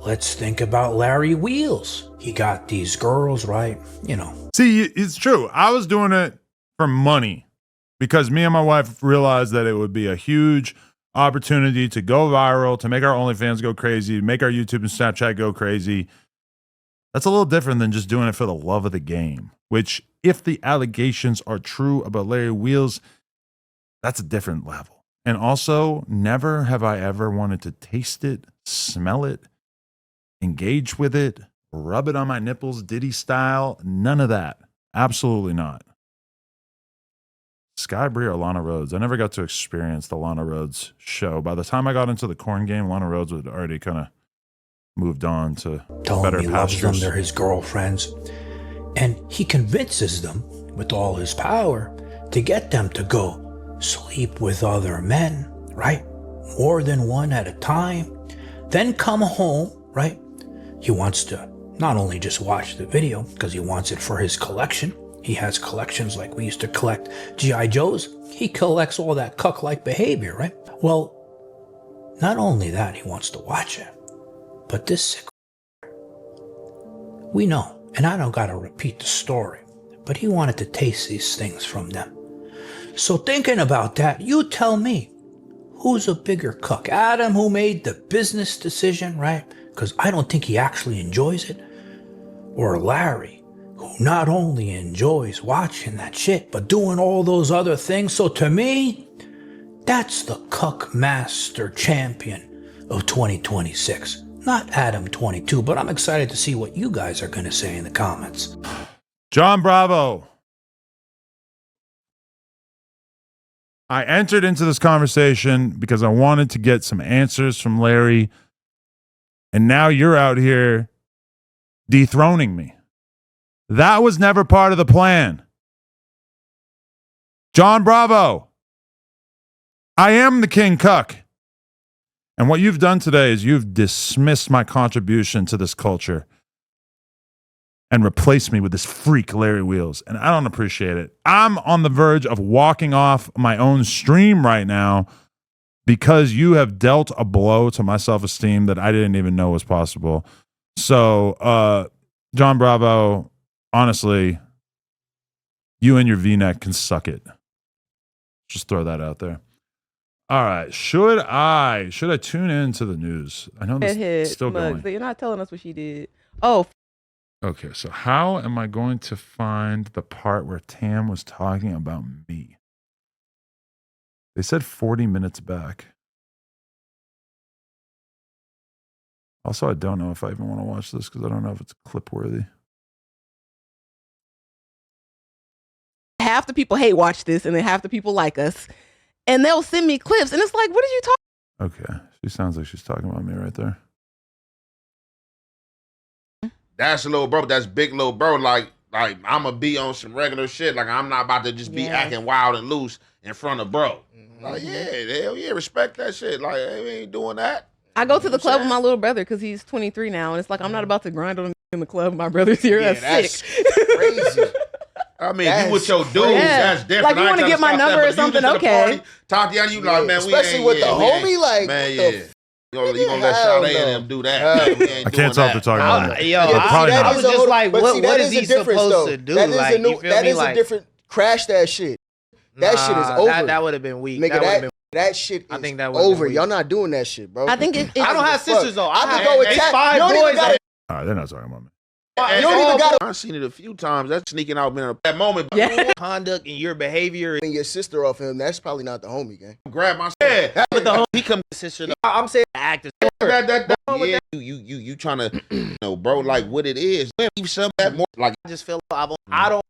let's think about Larry Wheels. He got these girls, right? See, it's true. I was doing it for money because me and my wife realized that it would be a huge opportunity to go viral, to make our OnlyFans go crazy, make our YouTube and Snapchat go crazy. That's a little different than just doing it for the love of the game, which, if the allegations are true about Larry Wheels, that's a different level. And also, never have I ever wanted to taste it, smell it, engage with it, rub it on my nipples, Diddy style. None of that. Absolutely not. Sky Brie or Lana Rhodes. I never got to experience the Lana Rhodes show. By the time I got into the corn game, Lana Rhodes had already kind of moved on to better He loves them, pastures. they're his girlfriends. And he convinces them, with all his power, to get them to go sleep with other men, right? More than one at a time. Then come home, right? He wants to not only just watch the video, because he wants it for his collection. He has collections like we used to collect G.I. Joes. He collects all that cuck-like behavior, right? Well, not only that, he wants to watch it, but this sick, we know, and I don't gotta repeat the story, but he wanted to taste these things from them. So thinking about that, you tell me, who's a bigger cuck? Adam, who made the business decision, right? Because I don't think he actually enjoys it. Or Larry, who not only enjoys watching that shit, but doing all those other things. So to me, that's the cuck master champion of 2026. Not Adam22, but I'm excited to see what you guys are going to say in the comments. John Bravo. I entered into this conversation because I wanted to get some answers from Larry, and now you're out here dethroning me. That was never part of the plan. John Bravo. I am the King Cuck. And what you've done today is you've dismissed my contribution to this culture and replaced me with this freak Larry Wheels. And I don't appreciate it. I'm on the verge of walking off my own stream right now because you have dealt a blow to my self-esteem that I didn't even know was possible. So, John Bravo, honestly, you and your V-neck can suck it. Just throw that out there. All right. Should I tune into the news? I know this is still going. So you're not telling us what she did. Oh. Okay. So how am I going to find the part where Tam was talking about me? They said 40 minutes back. Also, I don't know if I even want to watch this because I don't know if it's clip worthy. Half the people hate watch this, and then half the people like us. And they'll send me clips, and it's like, what did you talk? Okay. She sounds like she's talking about me right there. That's little bro. That's big little bro. Like I'm going to be on some regular shit. Like, I'm not about to just be acting wild and loose in front of bro. Like, yeah, hell yeah, respect that shit. Like, we ain't doing that. I go to the club with my little brother because he's 23 now, and it's like, I'm not about to grind on in the club. My brother's here. Yeah, that's sick. Crazy. I mean, you with your dudes, that's different. Like, you want to get my number or something? Okay. Talk to you like, man, especially with the homie, like, man, yeah. You gonna let Sade and them do that? I can't tell if they're talking about me. I was just like, what is he supposed to do? That is like, that is a different crash. That shit. That shit is over. That would have been weak. Nigga, that shit is over. Y'all not doing that shit, bro. I think I don't have sisters though. I can go with 5 boys. All right, they're not talking about me. You don't even got. I've seen it a few times. That's sneaking out in that moment. Yeah. Conduct and your behavior and your sister off him. That's probably not the homie, gang. Grab my head. But the homie, he come to sister. I'm saying actors. Yeah, you trying to, bro, like what it is. Leave some that more. Like I just feel I don't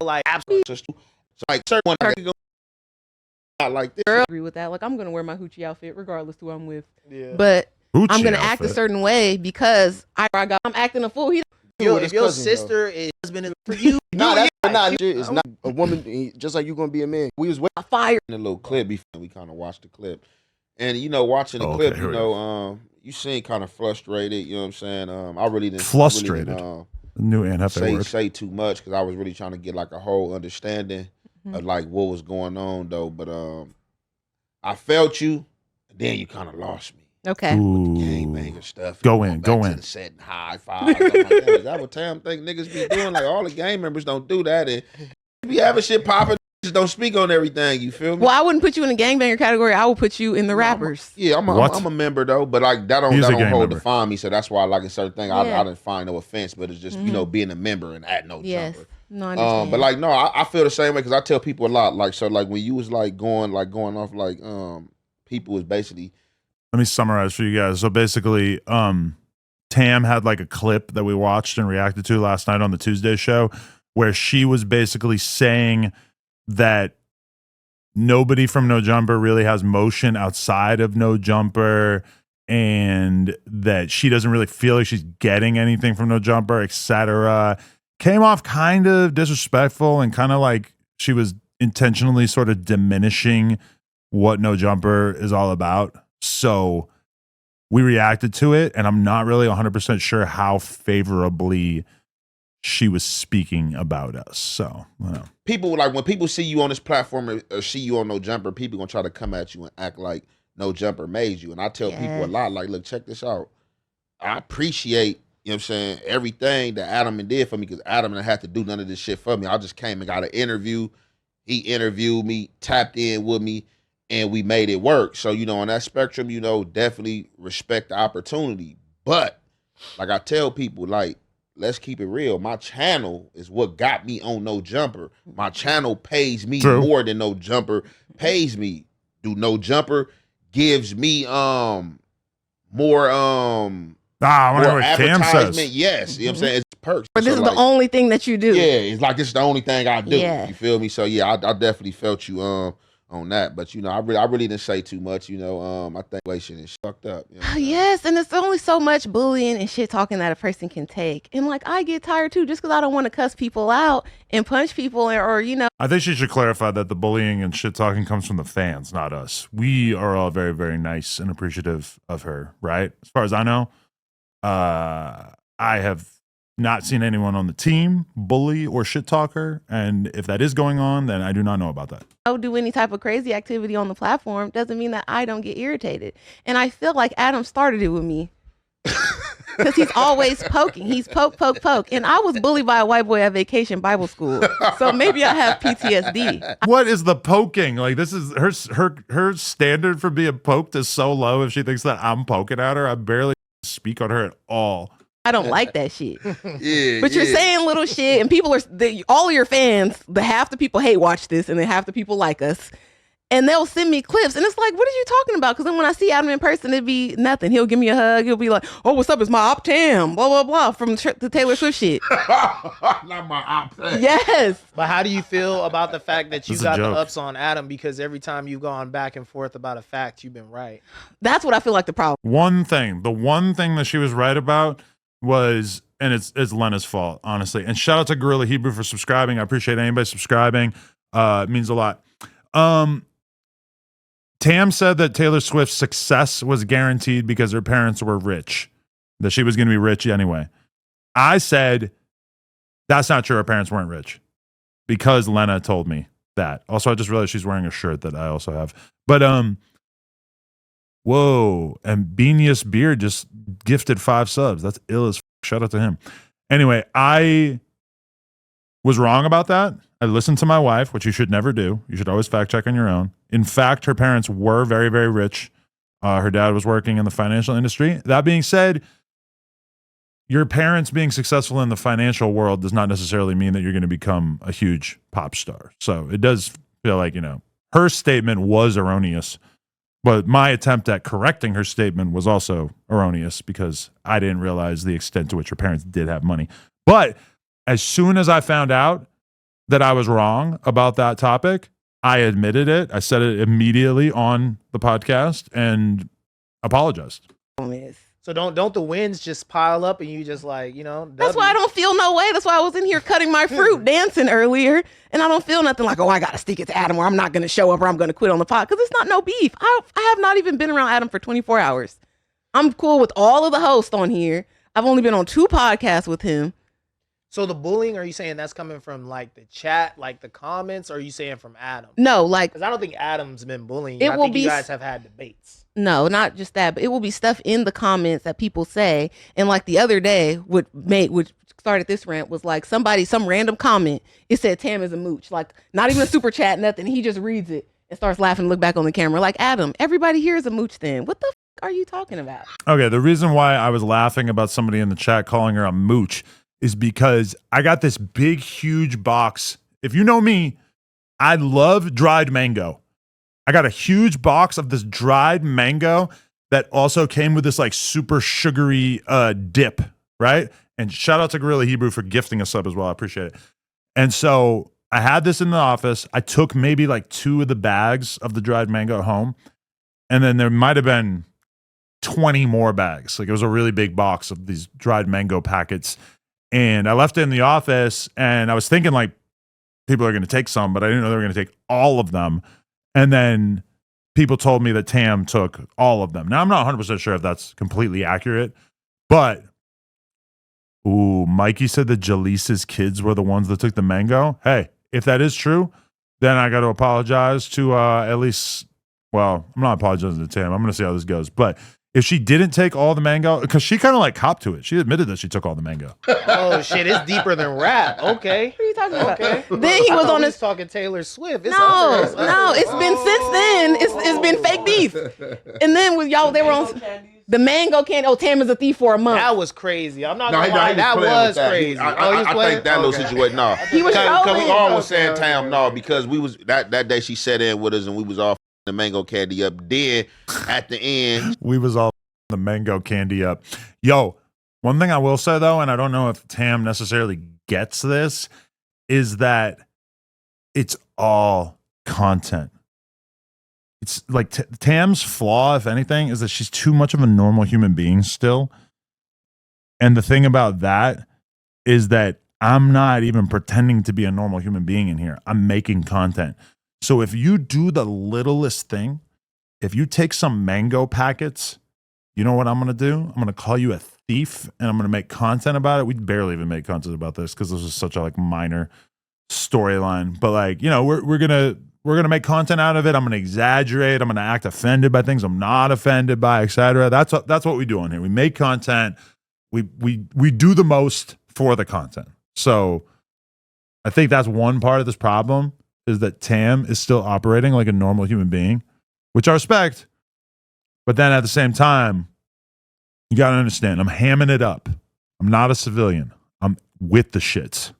like absolutely. So like certain one not like this. I agree with that. Like, I'm gonna wear my hoochie outfit regardless who I'm with. Yeah. But Hoochie I'm gonna outfit. act a certain way because I'm acting a fool. If your sister is husband for you, nah, that's not shit. It's not a woman. Just like you gonna be a man. We was waiting. Fire. In a little clip before we kind of watched the clip, and watching the clip, you seem kind of frustrated. You know what I'm saying? I really didn't frustrated. New Ann Hefe say too much because I was really trying to get like a whole understanding of like what was going on though. But I felt you, and then you kind of lost me. Okay. With the gangbanger stuff. Go in. The set and high five. Like, is that what Tam think niggas be doing? Like all the gang members don't do that. And be having shit popping. Just don't speak on everything. You feel me? Well, I wouldn't put you in the gangbanger category. I would put you in the rappers. I'm a member though, but like that don't hold define me. So that's why I like a certain thing. I didn't find no offense, but it's just being a member and at no jumper. No, I understand. But like no, I feel the same way because I tell people a lot. Like so, like when you was like going off like people was basically. Let me summarize for you guys. So basically, Tam had like a clip that we watched and reacted to last night on the Tuesday show where she was basically saying that nobody from No Jumper really has motion outside of No Jumper and that she doesn't really feel like she's getting anything from No Jumper, etc. Came off kind of disrespectful and kind of like she was intentionally sort of diminishing what No Jumper is all about. So we reacted to it, and I'm not really 100% sure how favorably she was speaking about us. So, people like when people see you on this platform or see you on No Jumper, people gonna try to come at you and act like No Jumper made you. And I tell people a lot, like, look, check this out. I appreciate, you know what I'm saying, everything that Adam did for me because Adam didn't have to do none of this shit for me. I just came and got an interview. He interviewed me, tapped in with me. And we made it work. So, on that spectrum, definitely respect the opportunity. But, like I tell people, like, let's keep it real. My channel is what got me on No Jumper. My channel pays me more than No Jumper pays me. Do No Jumper gives me more advertisement? Yes. You know what I'm saying? It's perks. But this is the only thing that you do. Yeah, it's like it's the only thing I do. Yeah. You feel me? So, yeah, I definitely felt you on that, but I really didn't say too much. I think situation is fucked up. Yes, and it's only so much bullying and shit talking that a person can take, and like I get tired too, just because I don't want to cuss people out and punch people, or I think she should clarify that the bullying and shit talking comes from the fans, not us. We are all very, very nice and appreciative of her, right? As far as I know, I have not seen anyone on the team bully or shit talk her. And if that is going on, then I do not know about that. Do any type of crazy activity on the platform doesn't mean that I don't get irritated. And I feel like Adam started it with me. Because he's always poking. He's poke. And I was bullied by a white boy at vacation Bible school. So maybe I have PTSD. What is the poking? Like, this is her standard for being poked is so low. If she thinks that I'm poking at her, I barely speak on her at all. I don't like that shit. But you're saying little shit, and people all of your fans, half the people hate watch this, and then half the people like us. And they'll send me clips, and it's like, what are you talking about? Because then when I see Adam in person, it'd be nothing. He'll give me a hug. He'll be like, oh, what's up? It's my op tam, blah, blah, blah, from the Taylor Swift shit. Not my op tam. Yes. But how do you feel about the fact that you This is a got the joke. ups on Adam? Because every time you've gone back and forth about a fact, you've been right. That's what I feel like the problem. The one thing that she was right about was, and it's Lena's fault, honestly. And shout out to Gorilla Hebrew for subscribing. I appreciate anybody subscribing. It means a lot. Tam said that Taylor Swift's success was guaranteed because her parents were rich, that she was going to be rich anyway. I said, that's not true. Her parents weren't rich because Lena told me that. Also, I just realized she's wearing a shirt that I also have. But, whoa. And Beanius Beard just gifted 5 subs. That's ill as f. Shout out to him. Anyway, I was wrong about that. I listened to my wife, which you should never do. You should always fact check on your own. In fact, her parents were very, very rich. Her dad was working in the financial industry. That being said, your parents being successful in the financial world does not necessarily mean that you're going to become a huge pop star. So it does feel like, her statement was erroneous, but my attempt at correcting her statement was also erroneous because I didn't realize the extent to which her parents did have money. But as soon as I found out that I was wrong about that topic, I admitted it. I said it immediately on the podcast and apologized. So don't the wins just pile up and you just like, That's why I don't feel no way. That's why I was in here cutting my fruit, dancing earlier, and I don't feel nothing like, oh, I got to stick it to Adam or I'm not going to show up or I'm going to quit on the pod because it's not no beef. I have not even been around Adam for 24 hours. I'm cool with all of the hosts on here. I've only been on 2 podcasts with him. So the bullying, are you saying that's coming from like the chat, like the comments, or are you saying from Adam? No, like, because I don't think Adam's been bullying you. It I will think be you guys have had debates. No, not just that, but it will be stuff in the comments that people say. And like the other day, what started this rant was like some random comment. It said Tam is a mooch, like not even a super chat, nothing. He just reads it and starts laughing and look back on the camera like, Adam, everybody here is a mooch then. What the f are you talking about? Okay, the reason why I was laughing about somebody in the chat calling her a mooch is because I got this big, huge box. If you know me, I love dried mango. I got a huge box of this dried mango that also came with this like super sugary dip, right? And shout out to Gorilla Hebrew for gifting a sub as well. I appreciate it. And so I had this in the office. I took maybe like 2 of the bags of the dried mango home. And then there might have been 20 more bags. Like it was a really big box of these dried mango packets. And I left it in the office and I was thinking like people are going to take some, but I didn't know they were going to take all of them. And then people told me that Tam took all of them. Now I'm not 100% sure if that's completely accurate, but Mikey said that Jaleesa's kids were the ones that took the mango. Hey, if that is true, then I got to apologize to at least, well, I'm not apologizing to Tam. I'm going to see how this goes. But if she didn't take all the mango, because she kind of like copped to it. She admitted that she took all the mango. Oh shit, it's deeper than rap. Okay. What are you talking about? Okay. Then he was on his talking Taylor Swift. It's No, it's been since then. It's been fake beef. And then with y'all, they were on the mango candy. Oh, Tam is a thief for a month. That was crazy. I'm not gonna lie. That was crazy. I think that little situation. No, He was because we trolling. all was saying Tam. No, because we was that day she sat in with us and we was all the mango candy up. Then at the end, We was all the mango candy up. Yo, one thing I will say though, and I don't know if Tam necessarily gets this, is that it's all content. It's like Tam's flaw, if anything, is that she's too much of a normal human being still. And the thing about that is that I'm not even pretending to be a normal human being in here. I'm making content. So if you do the littlest thing, if you take some mango packets, you know what I'm gonna do? I'm gonna call you a thief, and I'm gonna make content about it. We barely even make content about this because this is such a like minor storyline. But like, you know, we're gonna make content out of it. I'm gonna exaggerate. I'm gonna act offended by things I'm not offended by, etc. That's what we do on here. We make content. We do the most for the content. So I think that's one part of this problem, is that Tam is still operating like a normal human being, which I respect. But then at the same time, you got to understand, I'm hamming it up. I'm not a civilian. I'm with the shits,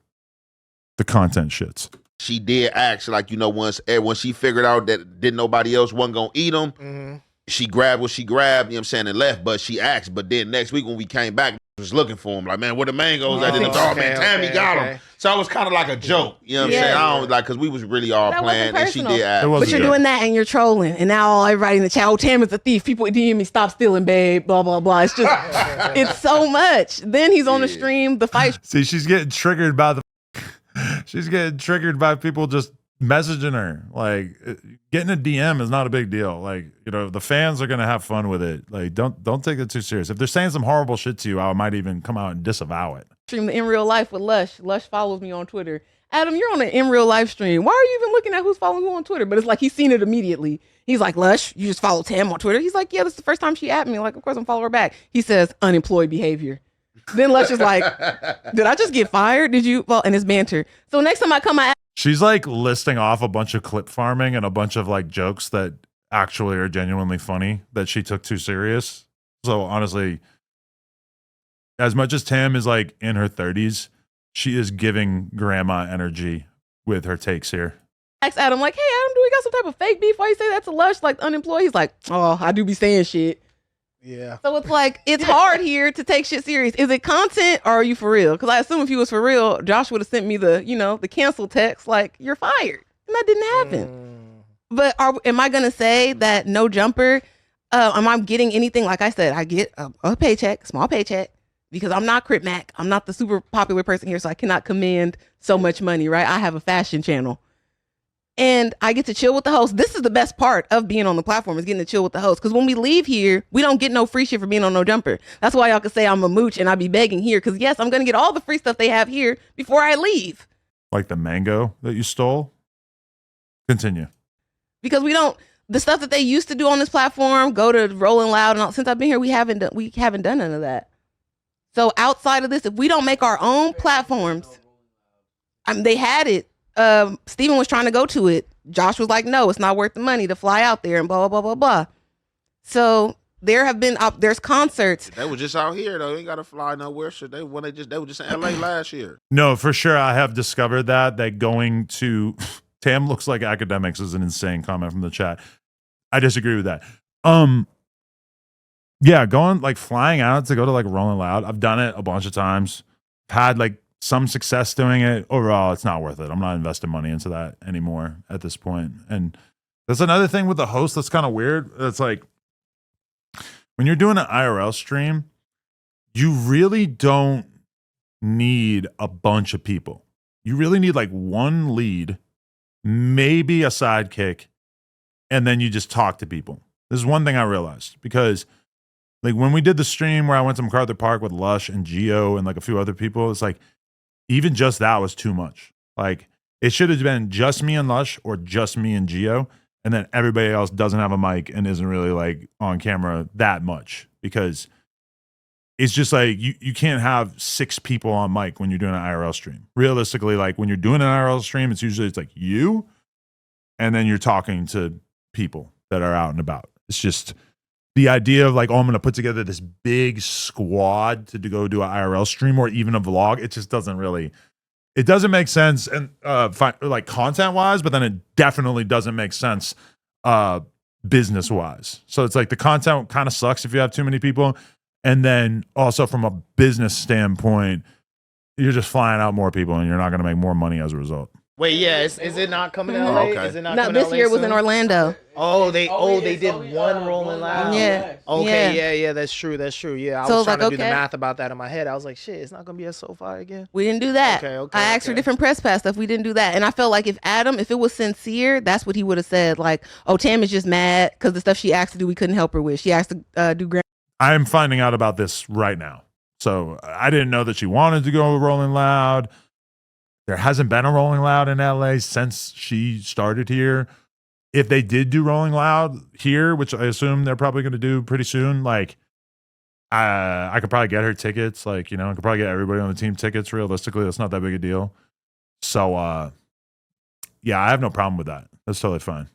the content shits. She did act like, you know, once she figured out that didn't nobody else wasn't going to eat them, she grabbed what she grabbed, you know what I'm saying, and left. But she asked. But then next week when we came back, was looking for him. Like, man, where the mangoes at? Man, Tammy got him. So it was kind of like a joke. You know what I'm saying? I don't like, because we was really all That playing, and she personal. did act. But you're doing that and you're trolling. And now everybody in the chat, oh, Tam is a thief. People DM me, stop stealing, babe, blah, blah, blah. It's just, it's so much. Then he's on the stream, the fight. See, she's getting triggered by people just messaging her. Like, getting a DM is not a big deal. Like, you know, the fans are gonna have fun with it. Like, don't take it too serious. If they're saying some horrible shit to you, I might even come out and disavow it. Stream the In Real Life with Lush. Lush follows me on Twitter. Adam, you're on an In Real Life stream. Why are you even looking at who's following who on Twitter? But it's like he's seen it immediately. He's like, Lush, you just followed Tam on Twitter. He's like, yeah, this is the first time she at me. Like, of course I'm following her back. He says, unemployed behavior. Then Lush is like, did I just get fired? Did you? Well, and it's banter. So next time I come out. She's like listing off a bunch of clip farming and a bunch of like jokes that actually are genuinely funny that she took too serious. So honestly, as much as Tam is like in her 30s, she is giving grandma energy with her takes here. Ask Adam, like, hey, Adam, do we got some type of fake beef? Why you say that's a Lush, like unemployed? He's like, oh, I do be saying shit. Yeah. So it's like, it's hard here to take shit serious. Is it content or are you for real? Because I assume if he was for real, Josh would have sent me the, you know, the cancel text, like, you're fired. And that didn't happen. But am I going to say that no jumper, am I getting anything? Like I said, I get a paycheck, small paycheck, because I'm not Crip Mac. I'm not the super popular person here, so I cannot command so much money, right? I have a fashion channel. And I get to chill with the host. This is the best part of being on the platform, is getting to chill with the host. Because when we leave here, we don't get no free shit for being on No Jumper. That's why y'all can say I'm a mooch and I be begging here. Because yes, I'm going to get all the free stuff they have here before I leave. Like the mango that you stole? Continue. Because the stuff that they used to do on this platform, go to Rolling Loud, and all, since I've been here, we haven't done none of that. So outside of this, if we don't make our own platforms, they had it. Steven was trying to go to it. Josh was like, no, it's not worth the money to fly out there and blah, blah, blah, blah, blah. So there have been, there's concerts. They were just out here though. They ain't got to fly nowhere. So they were just in LA last year. No, for sure. I have discovered that going to Tam looks like academics is an insane comment from the chat. I disagree with that. Yeah, going like flying out to go to like Rolling Loud. I've done it a bunch of times. Had like some success doing it. Overall, it's not worth it. I'm not investing money into that anymore at this point. And that's another thing with the host that's kind of weird. It's like when you're doing an IRL stream, you really don't need a bunch of people. You really need like one lead, maybe a sidekick, and then you just talk to people. This is one thing I realized, because like when we did the stream where I went to MacArthur Park with Lush and Gio and like a few other people, it's like even just that was too much. Like it should have been just me and Lush or just me and Gio, and then everybody else doesn't have a mic and isn't really like on camera that much, because it's just like you can't have 6 people on mic when you're doing an IRL stream. Realistically, like when you're doing an IRL stream, it's like you, and then you're talking to people that are out and about. It's just the idea of like, oh, I'm going to put together this big squad to go do an IRL stream or even a vlog. It just doesn't make sense, and like content wise, but then it definitely doesn't make sense business wise. So it's like the content kind of sucks if you have too many people. And then also from a business standpoint, you're just flying out more people and you're not going to make more money as a result. Wait, yeah, is it not coming to LA? Okay. Is it not No, coming to this LA year it was soon? in Orlando. Oh, they did one Rolling Loud. Yeah. Okay, yeah, that's true. Yeah, I So was trying like, to do the okay. math about that in my head. I was like, shit, it's not gonna be at SoFi again. We didn't do that. Okay. I asked for different press pass stuff. We didn't do that. And I felt like if it was sincere, that's what he would have said. Like, oh, Tam is just mad because the stuff she asked to do, we couldn't help her with. She asked to do grand. I'm finding out about this right now. So I didn't know that she wanted to go Rolling Loud. There hasn't been a Rolling Loud in LA since she started here. If they did do Rolling Loud here, which I assume they're probably going to do pretty soon, like I could probably get her tickets. Like, you know, I could probably get everybody on the team tickets. Realistically, that's not that big a deal. So, yeah, I have no problem with that. That's totally fine.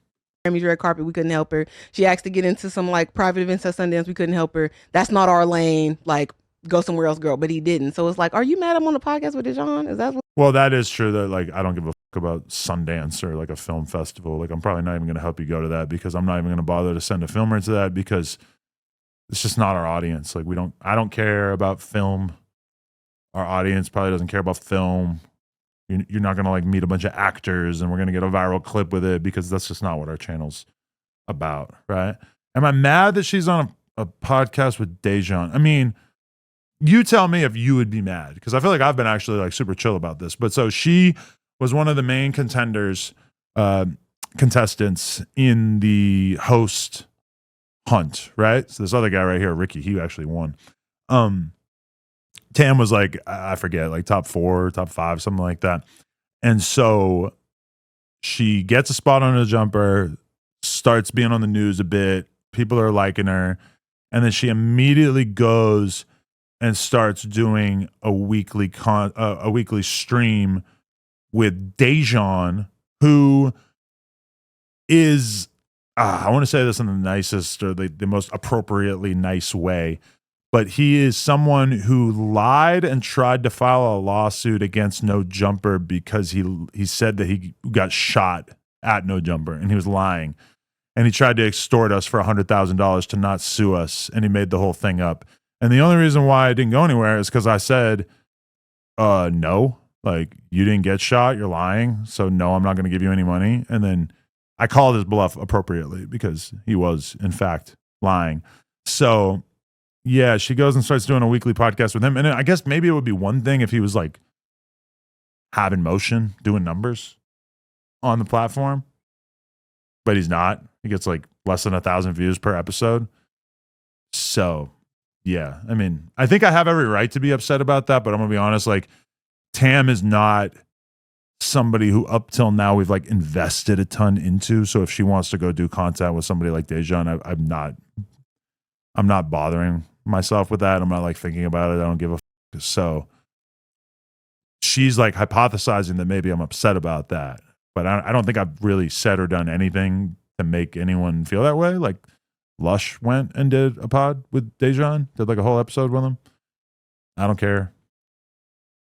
Grammy's red carpet, we couldn't help her. She asked to get into some like private events at Sundance, we couldn't help her. That's not our lane. Like, go somewhere else, girl. But he didn't. So it's like, are you mad I'm on the podcast with Dejan? Is that what? Well, that is true that like I don't give a fuck about Sundance or like a film festival. Like I'm probably not even going to help you go to that because I'm not even going to bother to send a filmer to that because it's just not our audience. Like I don't care about film. Our audience probably doesn't care about film. You're not going to like meet a bunch of actors and we're going to get a viral clip with it because that's just not what our channel's about, right? Am I mad that she's on a podcast with Dejan? I mean, you tell me if you would be mad because I feel like I've been actually like super chill about this. But so she was one of the main contenders, contestants in the host hunt, right? So this other guy right here, Ricky, he actually won. Tam was like, I forget, like top 4, top 5, something like that. And so she gets a spot on a jumper, starts being on the news a bit. People are liking her. And then she immediately goes and starts doing a weekly stream with Dejan, who is, I want to say this in the nicest or the most appropriately nice way, but he is someone who lied and tried to file a lawsuit against No Jumper because he said that he got shot at No Jumper and he was lying. And he tried to extort us for $100,000 to not sue us. And he made the whole thing up. And the only reason why I didn't go anywhere is because I said, no, like you didn't get shot. You're lying. So no, I'm not going to give you any money. And then I called his bluff appropriately because he was in fact lying. So yeah, she goes and starts doing a weekly podcast with him. And I guess maybe it would be one thing if he was like having motion, doing numbers on the platform, but he's not. He gets like less than 1,000 views per episode. So yeah, I mean, I think I have every right to be upset about that, but I'm gonna be honest, like Tam is not somebody who up till now we've like invested a ton into. So if she wants to go do content with somebody like Dejan, I'm not bothering myself with that. I'm not like thinking about it. I don't give a fuck. So she's like hypothesizing that maybe I'm upset about that, but I don't think I've really said or done anything to make anyone feel that way. Like Lush went and did a pod with Dejan, did like a whole episode with him. I don't care.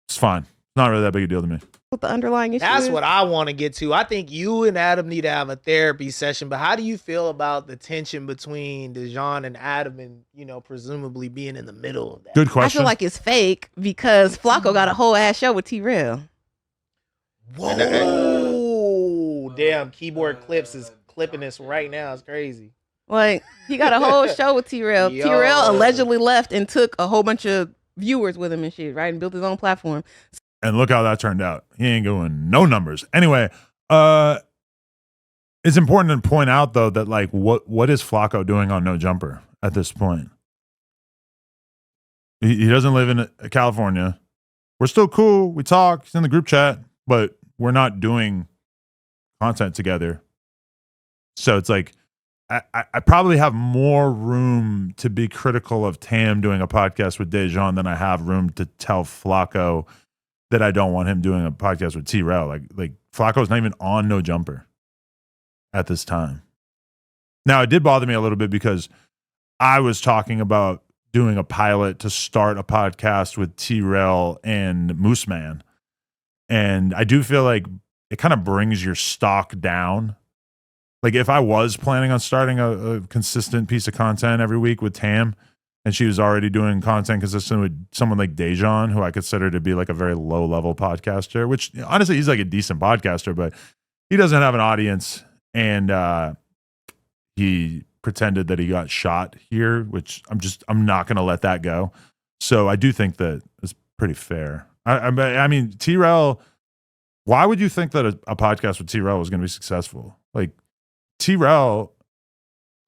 It's fine. It's not really that big a deal to me. What the underlying issue That's is? what I want to get to. I think you and Adam need to have a therapy session, but how do you feel about the tension between Dejan and Adam and, you know, presumably being in the middle of that? Good question. I feel like it's fake because Flacco got a whole ass show with T-Rail. Whoa. Damn, Keyboard Clips is clipping this right now. It's crazy. Like, he got a whole show with T-Rail. Yo. T-Rail allegedly left and took a whole bunch of viewers with him and shit, right? And built his own platform. And look how that turned out. He ain't going no numbers. Anyway, it's important to point out though that like what is Flacco doing on No Jumper at this point? He doesn't live in California. We're still cool. We talk. He's in the group chat, but we're not doing content together. So it's like I probably have more room to be critical of Tam doing a podcast with Dejan than I have room to tell Flacco that I don't want him doing a podcast with T-Rail. Like Flacco's not even on No Jumper at this time. Now, it did bother me a little bit because I was talking about doing a pilot to start a podcast with T-Rail and Moose Man. And I do feel like it kind of brings your stock down. Like if I was planning on starting a consistent piece of content every week with Tam, and she was already doing content consistent with someone like Dejan, who I consider to be like a very low level podcaster, which honestly, he's like a decent podcaster, but he doesn't have an audience. And he pretended that he got shot here, which I'm not going to let that go. So I do think that it's pretty fair. I mean, T-Rail, why would you think that a podcast with T-Rail was going to be successful? Like T-Rail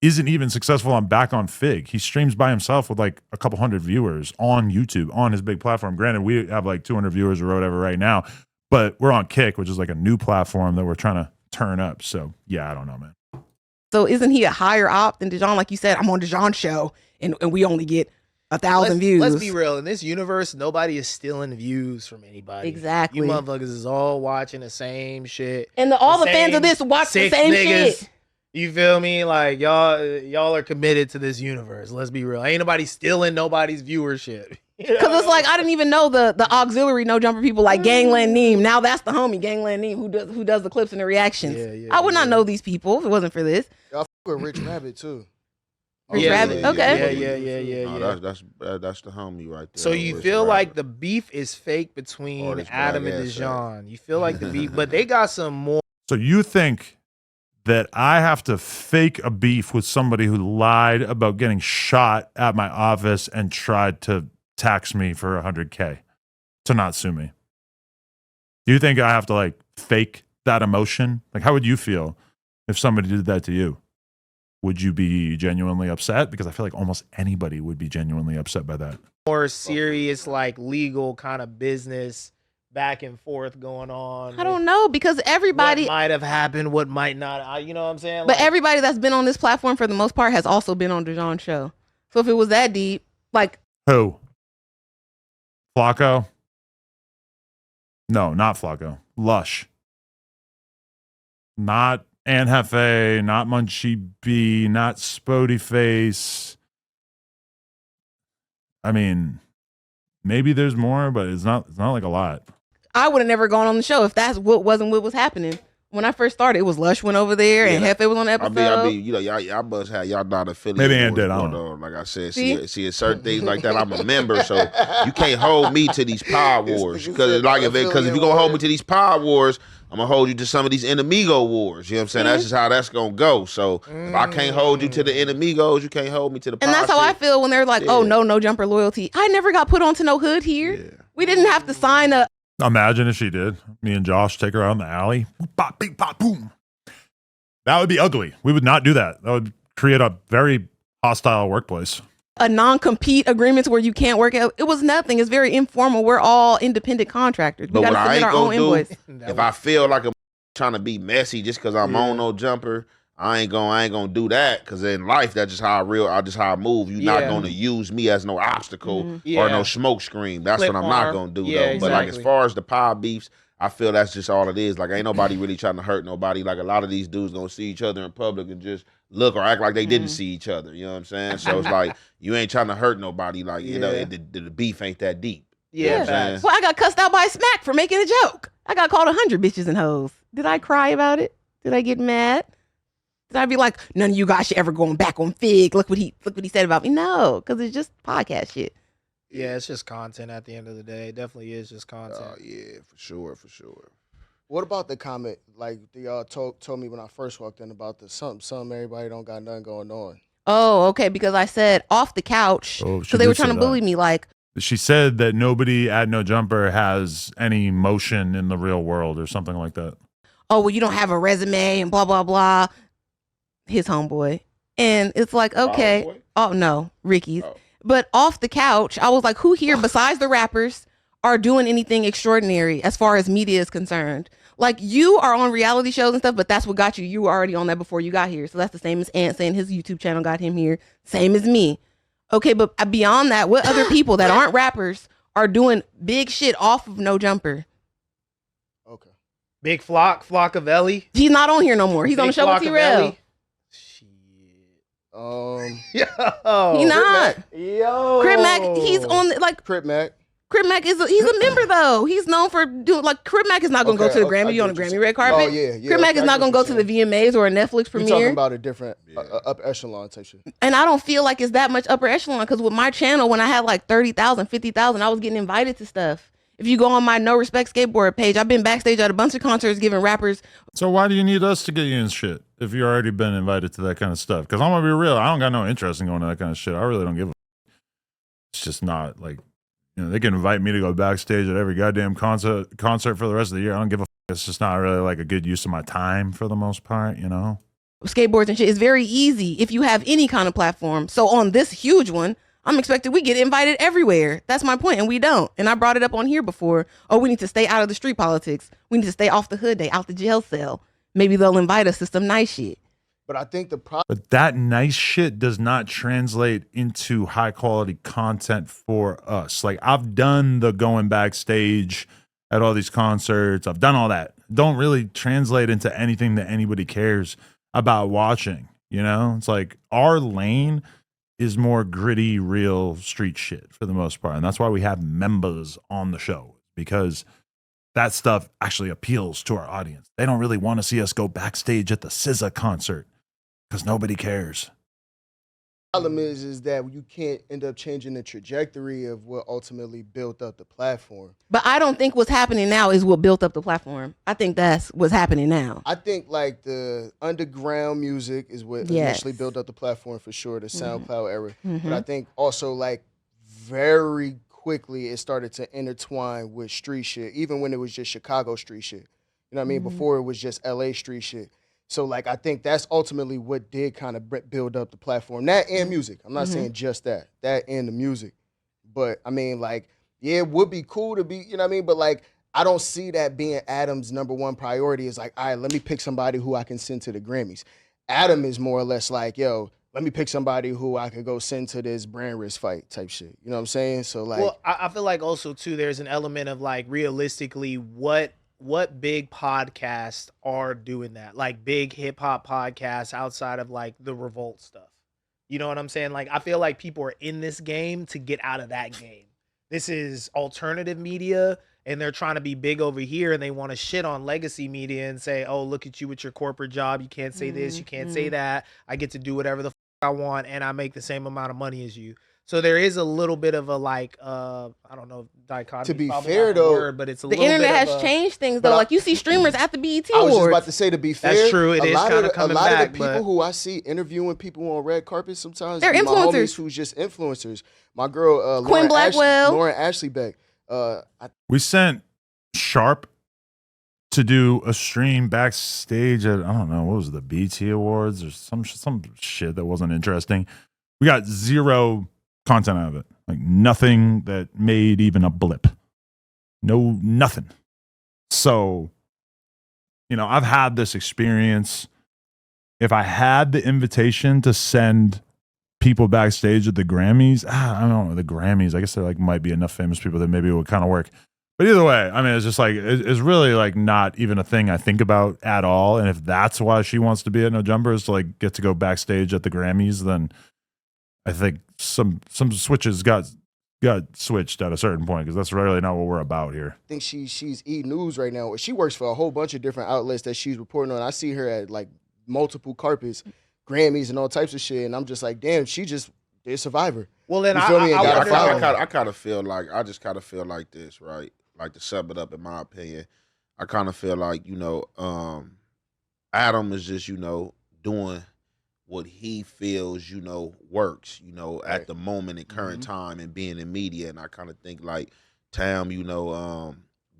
isn't even successful on back on Fig. He streams by himself with like a couple hundred viewers on YouTube on his big platform. Granted, we have like 200 viewers or whatever right now, but we're on Kick, which is like a new platform that we're trying to turn up. So yeah, I don't know, man. So isn't he a higher op than Dijon? Like you said, I'm on Dijon's show and we only get 1,000 views. Let's be real. In this universe, nobody is stealing views from anybody. Exactly. You motherfuckers is all watching the same shit. And all the fans of this watch the same shit. You feel me? Like y'all are committed to this universe. Let's be real. Ain't nobody stealing nobody's viewership. Because it's like I didn't even know the auxiliary no jumper people like Gangland Neem. Now that's the homie Gangland Neem who does the clips and the reactions. I would not know these people if it wasn't for this. Y'all with Rich Rabbit too. Rich Rabbit, okay. Yeah. No, that's the homie right there. So you feel like the beef is fake between Adam and Dijon. You feel like the beef, but they got some more. So you think that I have to fake a beef with somebody who lied about getting shot at my office and tried to tax me for $100K to not sue me? Do you think I have to like fake that emotion? Like, how would you feel if somebody did that to you? Would you be genuinely upset? Because I feel like almost anybody would be genuinely upset by that. More serious, like legal kind of business back and forth going on. I don't know because everybody what might have happened, what might not. You know what I'm saying? But everybody that's been on this platform for the most part has also been on Dijon's show. So if it was that deep, like who? Flacco? No, not Flacco. Lush. Not Anhefe, not Munchie B, not Spody Face. I mean, maybe there's more, but it's not like a lot. I would have never gone on the show if that's what was happening. When I first started, it was Lush went over there and Hefe was on the episode. I mean, you know, y'all must have y'all not affiliated. Maybe Ann did. I don't know. Like I said, see certain things like that. I'm a member, so you can't hold me to these power wars. Because if you gonna hold me to these power wars, I'm gonna hold you to some of these Enemigo wars. You know what I'm saying? That's just how that's gonna go. So if I can't hold you to the Enemigos, you can't hold me to the power. And that's how I feel when they're like, "Oh no jumper loyalty." I never got put onto no hood here. Yeah. We didn't have to sign a. Imagine if she did. Me and Josh take her out in the alley. Bop, beep, bop, boom. That would be ugly. We would not do that. That would create a very hostile workplace. A non-compete agreements where you can't work out. It was nothing. It's very informal. We're all independent contractors. We got to submit our own invoice. If I feel like I'm trying to be messy just because I'm on no jumper, I ain't gonna do that. Because in life, that's just how I move. You're not gonna use me as no obstacle or no smoke screen. That's what I'm not gonna do though. Exactly. But like as far as the power beefs, I feel that's just all it is. Like ain't nobody really trying to hurt nobody. Like a lot of these dudes gonna see each other in public and just look or act like they didn't see each other. You know what I'm saying? So it's like you ain't trying to hurt nobody. Like you know, the beef ain't that deep. Yeah. You know what I'm saying? Well, I got cussed out by Smack for making a joke. I got called 100 bitches and hoes. Did I cry about it? Did I get mad? Did I be like, none of you guys should ever go back on Fig? Look what he said about me. No, because it's just podcast shit. Yeah, it's just content at the end of the day. It definitely is just content. Oh yeah, for sure. What about the comment like y'all told me when I first walked in about the some everybody don't got nothing going on? Oh, okay, because I said off the couch because they were trying to bully me. Like she said that nobody at No Jumper has any motion in the real world or something like that. Oh, well, you don't have a resume and blah blah blah. His homeboy, and it's like okay. Oh no, Ricky's. Oh. But off the couch, I was like, who here besides the rappers are doing anything extraordinary as far as media is concerned? Like you are on reality shows and stuff, but that's what got you. You were already on that before you got here. So that's the same as Ant saying his YouTube channel got him here. Same as me. Okay, but beyond that, what other people that aren't rappers are doing big shit off of No Jumper? Okay. Big Flockavelli. He's not on here no more. He's on the show with T-Rail. Yo, he not. Yo, Crip Mac. He's on like Crip Mac. Crip Mac he's a member though. He's known for doing like Crip Mac is not gonna go to the Grammy. You on the Grammy red carpet? Oh yeah. Crip Mac is not gonna go to the VMAs or a Netflix premiere. You're talking about a different upper echelon type shit. And I don't feel like it's that much upper echelon because with my channel, when I had like 30,000, 50,000, I was getting invited to stuff. If you go on my No Respect Skateboard page, I've been backstage at a bunch of concerts giving rappers. So why do you need us to get you in shit if you've already been invited to that kind of stuff? Because I'm gonna be real, I don't got no interest in going to that kind of shit. I really don't give a. It's just not like, you know, they can invite me to go backstage at every goddamn concert for the rest of the year. I don't give a. It's just not really like a good use of my time for the most part, you know. skateboards and shit. It's very easy if you have any kind of platform. So on this huge one, I'm expecting we get invited everywhere. That's my point, and we don't. And I brought it up on here before. Oh, we need to stay out of the street politics. We need to stay off the hood day, out the jail cell. Maybe they'll invite us to some nice shit. But I think the problem. But that nice shit does not translate into high quality content for us. Like, I've done the going backstage at all these concerts. I've done all that. Don't really translate into anything that anybody cares about watching. You know, it's like our lane is more gritty, real street shit for the most part. And that's why we have members on the show, because that stuff actually appeals to our audience. They don't really want to see us go backstage at the SZA concert because nobody cares. Problem is that you can't end up changing the trajectory of what ultimately built up the platform. But I don't think what's happening now is what built up the platform. I think that's what's happening now. I think like the underground music is what initially built up the platform for sure, the SoundCloud era. But I think also like very quickly it started to intertwine with street shit, even when it was just Chicago street shit. You know what I mean? Before it was just LA street shit. So like I think that's ultimately what did kind of build up the platform. That and music. I'm not saying just that. That and the music. But I mean like, yeah, it would be cool to be, you know what I mean? But like I don't see that being Adam's number one priority. Is like, all right, let me pick somebody who I can send to the Grammys. Adam is more or less like, yo, let me pick somebody who I could go send to this brand risk fight type shit. You know what I'm saying? So like, well, I feel like also too, there's an element of like realistically what big podcasts are doing that, like big hip hop podcasts outside of like the Revolt stuff. You know what I'm saying? Like, I feel like people are in this game to get out of that game. This is alternative media, and they're trying to be big over here, and they want to shit on legacy media and say, oh, look at you with your corporate job. You can't say this. You can't say that. I get to do whatever the I want, and I make the same amount of money as you. So there is a little bit of a like, I don't know, dichotomy. To be fair though, word, but it's a the little internet bit has changed things though. Like you see streamers at the BET I was Awards. just about to say, to be fair, that's true. It is kind of coming back. A lot of the people but who I see interviewing people on red carpets sometimes, they're be my homies influencers. who's just influencers. My girl, Quinn Blackwell, Lauren Ashley Beck. We sent Sharp to do a stream backstage at, I don't know, what was it, the BT Awards or some shit that wasn't interesting. We got zero content out of it. Like nothing that made even a blip. No, nothing. So, you know, I've had this experience. If I had the invitation to send people backstage at the Grammys, I don't know, the Grammys, I guess there like might be enough famous people that maybe it would kind of work. But either way, I mean, it's just like, it's really like not even a thing I think about at all. And if that's why she wants to be at No Jumper is to like get to go backstage at the Grammys, then I think some switches got switched at a certain point, because that's really not what we're about here. I think she's E! News right now. She works for a whole bunch of different outlets that she's reporting on. I see her at like multiple carpets, Grammys, and all types of shit. And I'm just like, damn, she just did Survivor. Well, then you feel me? I kind of feel like this, right? Like, to sum it up, in my opinion, I kind of feel like, you know, Adam is just, you know, doing what he feels, you know, works, you know, at the moment in current time and being in media. And I kind of think like Tam, you know,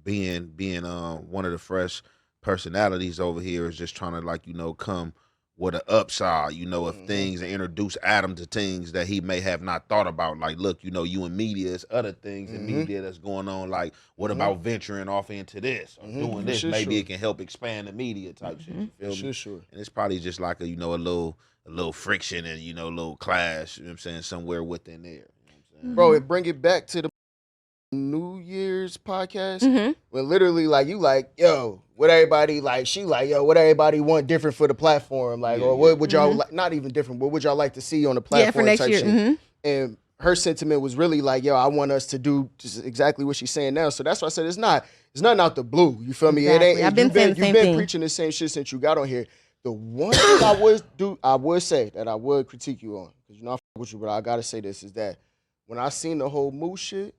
being one of the fresh personalities over here is just trying to like, you know, come with an upside, you know, of things, and introduce Adam to things that he may have not thought about. Like, look, you know, you in media, there's other things in media that's going on. Like, what about venturing off into this or doing this? Maybe it can help expand the media type shit. You feel me? Sure. And it's probably just like a, you know, a little friction and, you know, a little clash, you know what I'm saying, somewhere within there. You know what I'm saying? Bro, bring it back to the New Year's podcast. When literally like you like, yo, what everybody like, she like, yo, what everybody want different for the platform, like, or what would y'all like, not even different, what would y'all like to see on the platform for next type year. shit. And her sentiment was really like, yo, I want us to do just exactly what she's saying now. So that's why I said it's nothing out the blue. You feel me? Exactly. It ain't. I've been saying the same you've been thing. preaching the same shit since you got on here. The one thing I would say that I would critique you on, because you know I fuck with you, but I gotta say this, is that when I seen the whole Moose shit,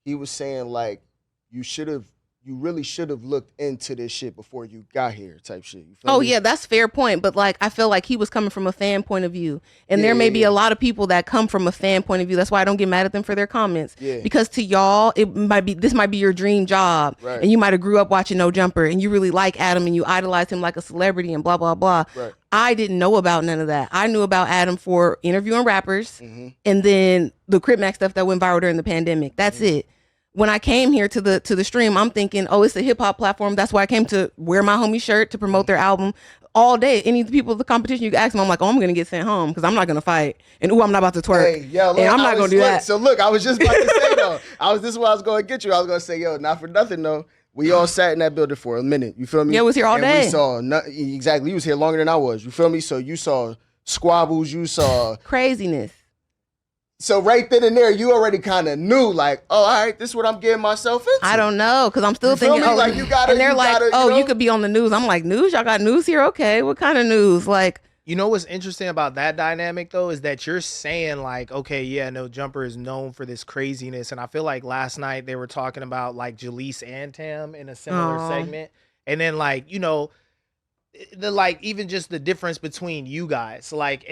he was saying like you should have you really should have looked into this shit before you got here, type shit. You feel Oh me? yeah, that's fair point. But like, I feel like he was coming from a fan point of view, and there may be a lot of people that come from a fan point of view. That's why I don't get mad at them for their comments. Yeah. Because to y'all, this might be your dream job, Right. and you might have grew up watching No Jumper, and you really like Adam, and you idolize him like a celebrity, and blah blah blah. Right. I didn't know about none of that. I knew about Adam for interviewing rappers, and then the Crip Mac stuff that went viral during the pandemic. That's it. When I came here to the stream, I'm thinking, oh, it's a hip hop platform. That's why I came to wear my homie shirt to promote their album all day. Any of the people at the competition, you can ask them, I'm like, oh, I'm gonna get sent home because I'm not gonna fight, and I'm not about to twerk. Hey, yo, look, and I'm not gonna do that. So look, I was just about to say though, this is what I was gonna get you. I was gonna say, yo, not for nothing though. We all sat in that building for a minute. You feel me? Yeah, it was here all and day. We saw exactly. You was here longer than I was. You feel me? So you saw squabbles. You saw craziness. So right then and there, you already kind of knew, like, oh, all right, this is what I'm getting myself into. I don't know, because I'm still You feel thinking, me? oh, Like, you gotta- and they're you like, gotta, you oh, know? you could be on the news. I'm like, news? Y'all got news here? Okay, what kind of news? Like, You know what's interesting about that dynamic though is that you're saying like, okay, yeah, No Jumper is known for this craziness, and I feel like last night they were talking about like Jaleese and Tam in a similar Aw. segment, and then like the like even just the difference between you guys, like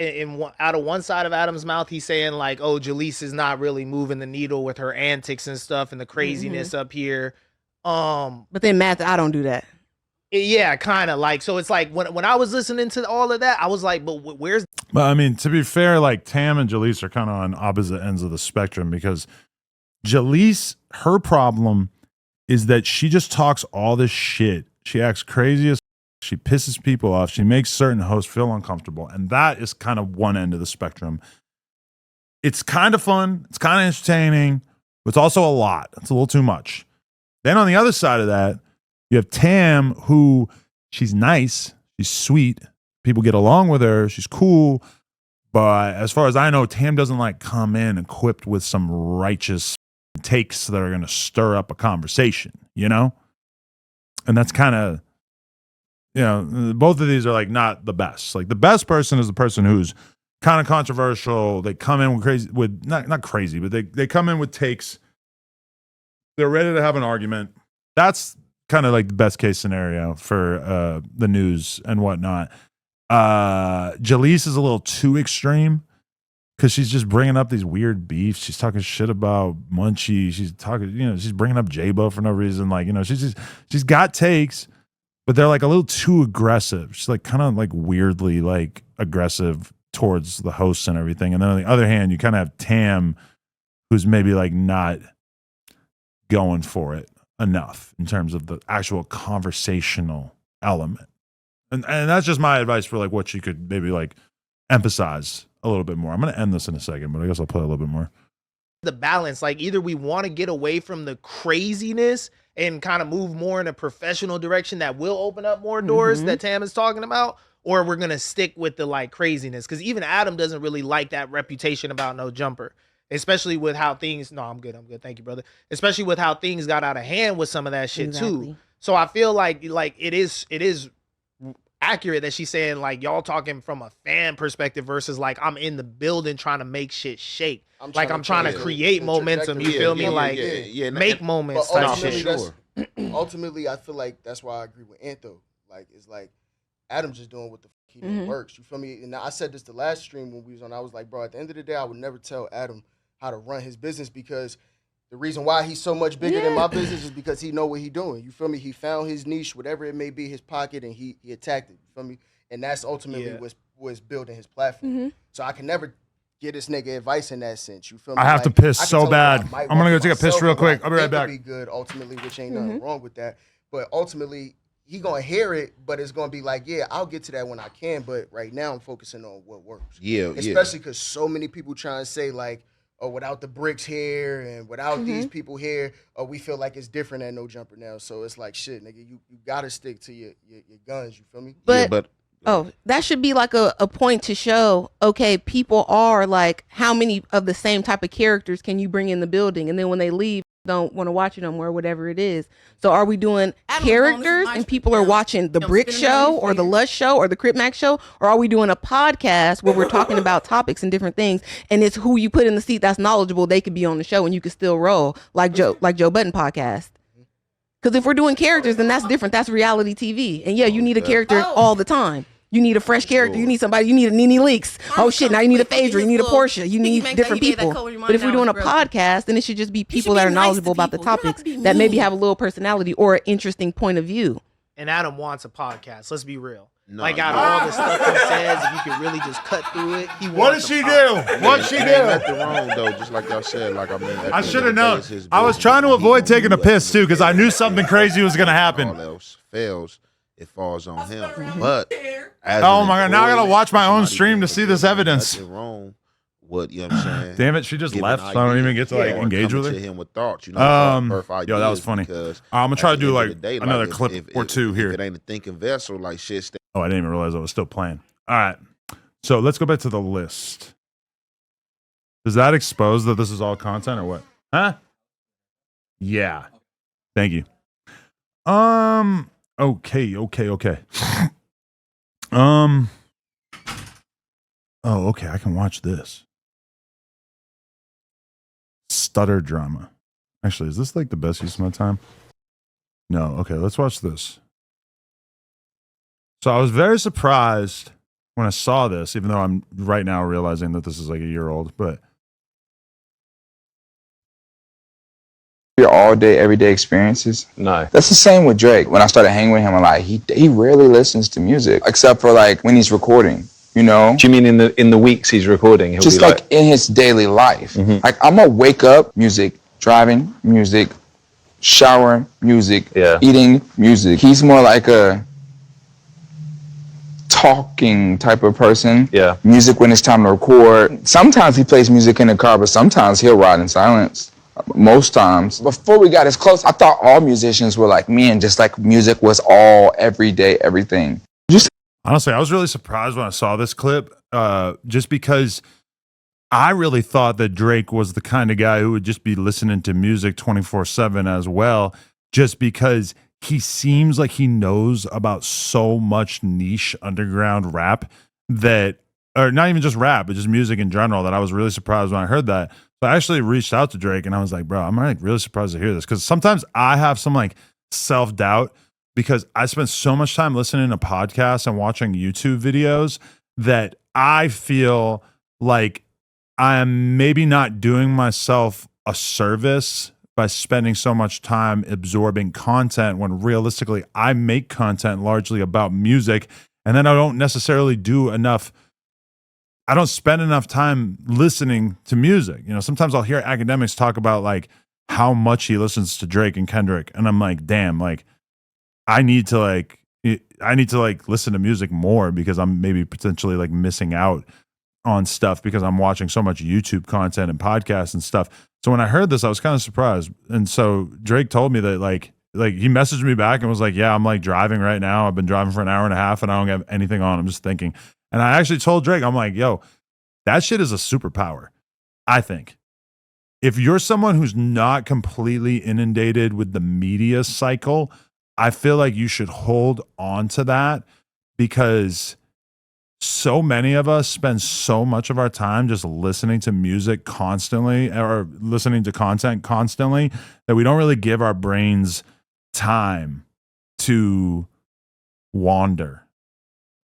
out of one side of Adam's mouth, he's saying like, oh, Jaleese is not really moving the needle with her antics and stuff and the craziness up here. But then Matt, I don't do that. Yeah, kind of like, so it's like when I was listening to all of that, I was like, but where's But I mean, to be fair, like Tam and Jaleese are kind of on opposite ends of the spectrum because Jaleese, her problem is that she just talks all this shit. She acts crazy as she pisses people off. She makes certain hosts feel uncomfortable. And that is kind of one end of the spectrum. It's kind of fun. It's kind of entertaining. But it's also a lot. It's a little too much. Then on the other side of that, you have Tam, who she's nice. She's sweet. People get along with her. She's cool. But as far as I know, Tam doesn't like come in equipped with some righteous takes that are going to stir up a conversation, you know? And that's kind of, you know, both of these are like not the best. Like the best person is the person who's kind of controversial. They come in with crazy, with not crazy, but they come in with takes. They're ready to have an argument. That's kind of like the best case scenario for the news and whatnot. Jaleese is a little too extreme because she's just bringing up these weird beefs. She's talking shit about Munchie. She's talking, you know, she's bringing up J-Bo for no reason. Like, you know, she's got takes, but they're like a little too aggressive. She's like kind of like weirdly like aggressive towards the hosts and everything. And then on the other hand, you kind of have Tam, who's maybe like not going for it enough in terms of the actual conversational element. And that's just my advice for like what you could maybe like emphasize a little bit more. I'm going to end this in a second, but I guess I'll play a little bit more. the balance? Like either we want to get away from the craziness and kind of move more in a professional direction that will open up more doors that Tam is talking about, or we're going to stick with the like craziness. Because even Adam doesn't really like that reputation about No Jumper, especially with how things, no, I'm good. Thank you, brother. Especially with how things got out of hand with some of that shit too. So I feel like it is accurate that she's saying like y'all talking from a fan perspective versus like I'm in the building trying to make shit shake. I'm trying to create momentum. You feel me? Make moments. But Type ultimately, shit. ultimately, I feel like that's why I agree with Antho. Like it's like Adam just doing what the fuck he doing works. You feel me? And I said this the last stream when we was on. I was like, bro, at the end of the day, I would never tell Adam how to run his business because the reason why he's so much bigger than my business is because he know what he doing. You feel me? He found his niche, whatever it may be, his pocket, and he attacked it. You feel me? And that's ultimately was building his platform. So I can never get this nigga advice in that sense. You feel me? I have to piss so bad. I'm gonna go take a piss real quick. I'll be right back. Be good ultimately, which ain't nothing wrong with that. But ultimately, he gonna hear it, but it's gonna be like, yeah, I'll get to that when I can. But right now, I'm focusing on what works. Especially because so many people trying to say like, oh, without the bricks here and without these people here, we feel like it's different at No Jumper now. So it's like, shit, nigga, you gotta stick to your guns. You feel me? But that should be like a point to show, okay, people are like, how many of the same type of characters can you bring in the building? And then when they leave, don't want to watch it no more, whatever it is. So are we doing characters and people are watching the Brick Show or the Lush Show or the Crip Mac Show? Or are we doing a podcast where we're talking about topics and different things, and it's who you put in the seat that's knowledgeable, they could be on the show and you could still roll like Joe Budden podcast? Because if we're doing characters, then that's different. That's reality TV. And yeah, you need a character all the time. You need a fresh character. You need somebody. You need a Nene Leakes. Oh shit! Now you need a Phaedra. You need a Portia. You need different people. But if we're doing a podcast, then it should just be people that are knowledgeable about the topics that maybe have a little personality or an interesting point of view. And Adam wants a podcast. Let's be real. Like out of all the stuff he says, if you can really just cut through it, he what did she do? What'd she do? Nothing wrong though. Just like y'all said, like I mean, I should have known. I was trying to avoid taking a piss too because I knew something crazy was gonna happen. All else fails, it falls on him. But oh my god, now I gotta watch my own stream to see this evidence. Wrong. What you know what I'm saying? Damn it, she just left, so I don't even get to like engage with her. To him with thoughts, you know, yo, that was funny. I'm gonna try to do like another clip or two here. If it ain't a thinking vessel, like shit. Oh, I didn't even realize I was still playing. All right, so let's go back to the list. Does that expose that this is all content or what? Huh? Yeah. Thank you. Okay. Oh, okay. I can watch this. Stutter drama. Actually, is this like the best use of my time? No. Okay, let's watch this. So I was very surprised when I saw this, even though I'm right now realizing that this is like a year old, but your all day, everyday experiences? No. That's the same with Drake. When I started hanging with him, I'm like, he rarely listens to music, except for like when he's recording. You know? Do you mean in the weeks he's recording? He'll just be like in his daily life. Like I'm gonna wake up, music, driving, music, showering, music, eating, music. He's more like a talking type of person. Yeah. Music when it's time to record. Sometimes he plays music in the car, but sometimes he'll ride in silence. Most times. Before we got as close, I thought all musicians were like me and just like music was all everyday, everything. Honestly, I was really surprised when I saw this clip, just because I really thought that Drake was the kind of guy who would just be listening to music 24/7 as well, just because he seems like he knows about so much niche underground rap that, or not even just rap, but just music in general, that I was really surprised when I heard that. So I actually reached out to Drake and I was like, bro, I'm like really surprised to hear this, because sometimes I have some like self-doubt because I spend so much time listening to podcasts and watching YouTube videos that I feel like I am maybe not doing myself a service by spending so much time absorbing content when realistically I make content largely about music, and then I don't necessarily do enough. I don't spend enough time listening to music. You know, sometimes I'll hear academics talk about like how much he listens to Drake and Kendrick, and I'm like, damn, like I need to listen to music more because I'm maybe potentially like missing out on stuff because I'm watching so much YouTube content and podcasts and stuff. So when I heard this, I was kind of surprised. And so Drake told me that like he messaged me back and was like, yeah, I'm like driving right now. I've been driving for an hour and a half and I don't have anything on. I'm just thinking. And I actually told Drake, I'm like, yo, that shit is a superpower, I think. If you're someone who's not completely inundated with the media cycle, I feel like you should hold on to that, because so many of us spend so much of our time just listening to music constantly or listening to content constantly that we don't really give our brains time to wander.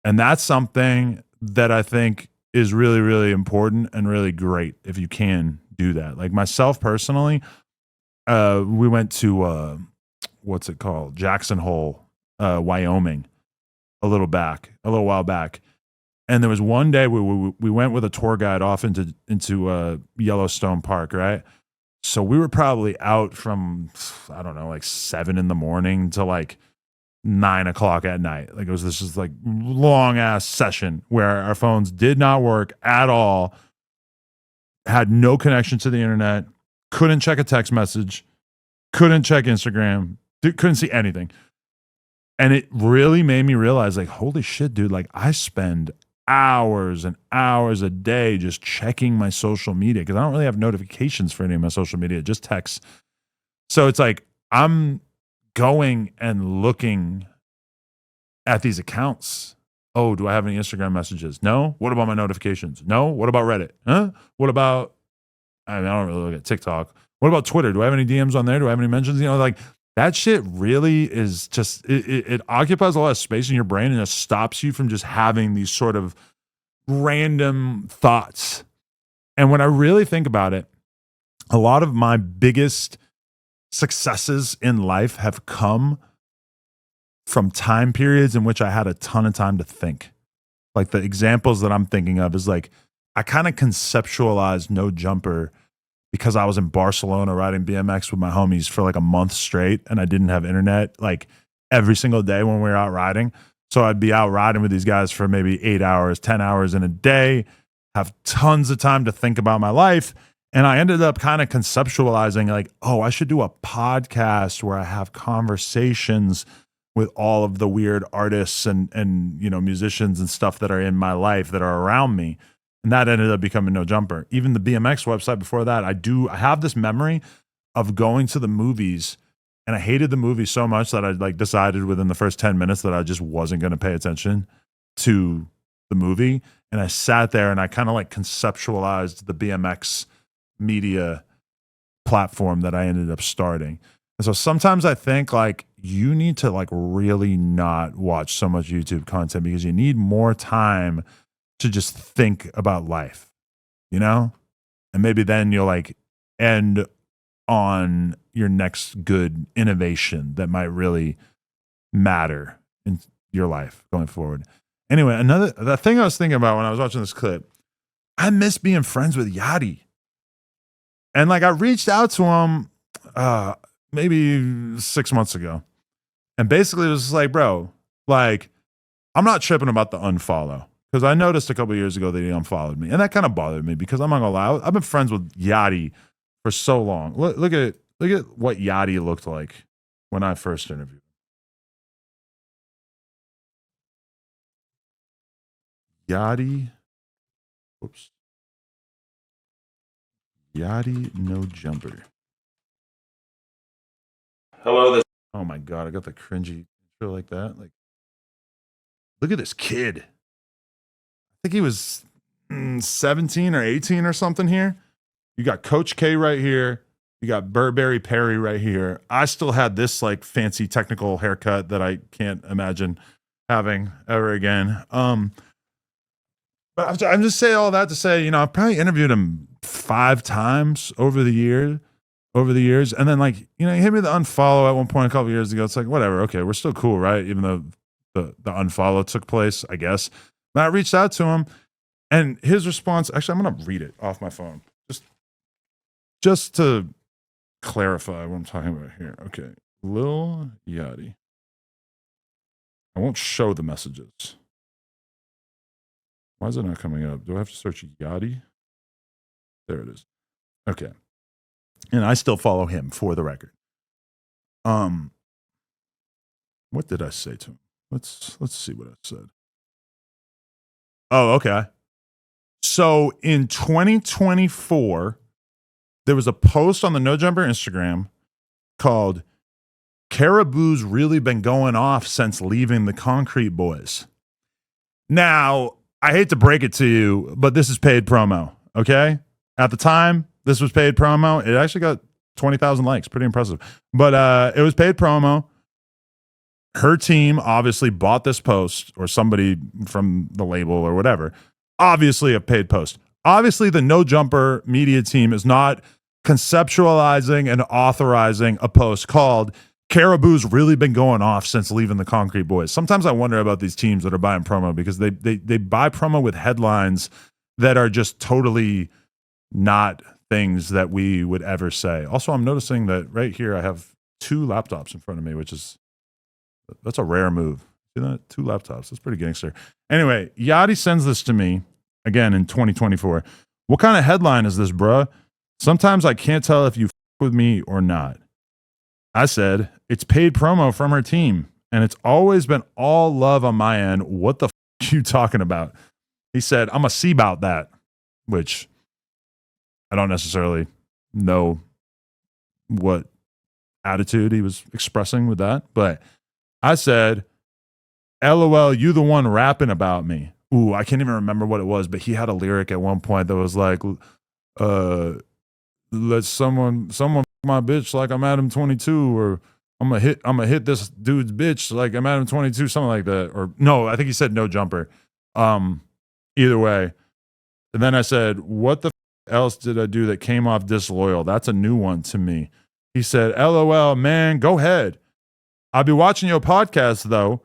And that's something that I think is really, really important and really great if you can do that. Like myself personally, we went to what's it called? Jackson Hole, Wyoming, a little while back. And there was one day we went with a tour guide off into Yellowstone Park, right? So we were probably out from, I don't know, like 7 a.m. to like 9 o'clock at night. Like it was this just like long ass session where our phones did not work at all, had no connection to the internet, couldn't check a text message, couldn't check Instagram, couldn't see anything. And it really made me realize like, holy shit, dude, like I spend hours and hours a day just checking my social media because I don't really have notifications for any of my social media, just texts. So it's like I'm going and looking at these accounts. Oh, do I have any Instagram messages? No. What about my notifications? No. What about Reddit? Huh? What about, I don't really look at TikTok. What about Twitter? Do I have any DMs on there? Do I have any mentions? You know, like that shit really is just, it occupies a lot of space in your brain and it stops you from just having these sort of random thoughts. And when I really think about it, a lot of my biggest successes in life have come from time periods in which I had a ton of time to think. Like the examples that I'm thinking of is like, I kind of conceptualized No Jumper because I was in Barcelona riding BMX with my homies for like a month straight and I didn't have internet like every single day when we were out riding. So I'd be out riding with these guys for maybe 8 hours, 10 hours in a day, have tons of time to think about my life. And I ended up kind of conceptualizing like, oh, I should do a podcast where I have conversations with all of the weird artists and you know, musicians and stuff that are in my life that are around me. And that ended up becoming No Jumper. Even the BMX website before that, I have this memory of going to the movies, and I hated the movie so much that I like decided within the first 10 minutes that I just wasn't going to pay attention to the movie. And I sat there and I kind of like conceptualized the BMX media platform that I ended up starting. And so sometimes I think like you need to like really not watch so much YouTube content because you need more time to just think about life, you know? And maybe then you'll like end on your next good innovation that might really matter in your life going forward. Anyway, the thing I was thinking about when I was watching this clip, I miss being friends with Yachty. And like I reached out to him maybe 6 months ago. And basically it was just like, bro, like I'm not tripping about the unfollow. Because I noticed a couple of years ago that he unfollowed me. And that kind of bothered me because I'm not going to lie. I've been friends with Yachty for so long. Look at what Yachty looked like when I first interviewed him. Yachty. Oops. Yachty No Jumper. Hello. Oh my God. I got the cringy intro like that. Like, look at this kid. I think he was 17 or 18 or something here. You got Coach K right here. You got Burberry Perry right here. I still had this like fancy technical haircut that I can't imagine having ever again. But I'm just saying all that to say, you know, I've probably interviewed him 5 times over the years. And then like, you know, he hit me the unfollow at one point a couple of years ago. It's like, whatever. Okay. We're still cool. Right. Even though the unfollow took place, I guess. But I reached out to him and his response, actually, I'm going to read it off my phone. Just to clarify what I'm talking about here. Okay. Lil Yachty. I won't show the messages. Why is it not coming up? Do I have to search Yachty? There it is. Okay. And I still follow him for the record. What did I say to him? Let's see what I said. Oh, okay. So in 2024, there was a post on the No Jumper Instagram called Caribou's Really Been Going Off Since Leaving the Concrete Boys. Now, I hate to break it to you, but this is paid promo, okay? At the time, this was paid promo. It actually got 20,000 likes. Pretty impressive. But it was paid promo. Her team obviously bought this post, or somebody from the label or whatever. Obviously a paid post. Obviously the No Jumper media team is not conceptualizing and authorizing a post called Caribou's Really Been Going Off Since Leaving the Concrete Boys. Sometimes I wonder about these teams that are buying promo because they buy promo with headlines that are just totally not things that we would ever say. Also, I'm noticing that right here I have 2 laptops in front of me, that's a rare move. See that? 2 laptops. That's pretty gangster. Anyway, Yachty sends this to me again in 2024. What kind of headline is this, bruh? Sometimes I can't tell if you f with me or not. I said, it's paid promo from her team, and it's always been all love on my end. What the f you talking about? He said, I'm a see about that, which I don't necessarily know what attitude he was expressing with that, but I said, LOL, you the one rapping about me. Ooh, I can't even remember what it was, but he had a lyric at one point that was like, let someone f my bitch like I'm Adam22, or I'm gonna hit this dude's bitch like I'm Adam22, something like that. Or no, I think he said no jumper. Either way. And then I said, what the else did I do that came off disloyal? That's a new one to me. He said, LOL, man, go ahead. I'll be watching your podcast though.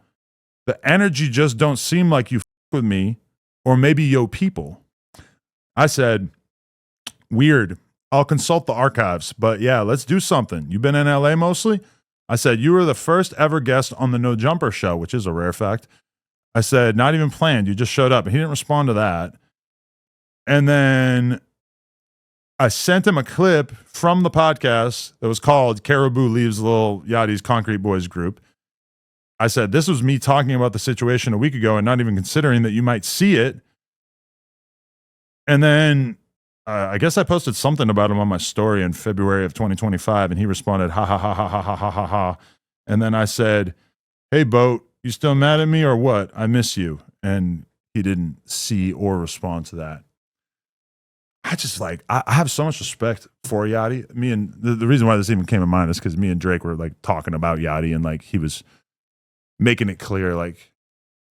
The energy just don't seem like you with me, or maybe yo people. I said, weird. I'll consult the archives, but yeah, let's do something. You've been in LA mostly? I said, you were the first ever guest on the No Jumper show, which is a rare fact. I said, not even planned. You just showed up. And he didn't respond to that. And then I sent him a clip from the podcast that was called Caribou Leaves Little Yachty's Concrete Boys group. I said, this was me talking about the situation a week ago and not even considering that you might see it. And then I guess I posted something about him on my story in February of 2025, and he responded, ha, ha, ha, ha, ha, ha, ha, ha, ha. And then I said, hey, Boat, you still mad at me or what? I miss you. And he didn't see or respond to that. I just like, I have so much respect for Yachty. Me and the reason why this even came to mind is because me and Drake were like talking about Yachty, and like he was making it clear like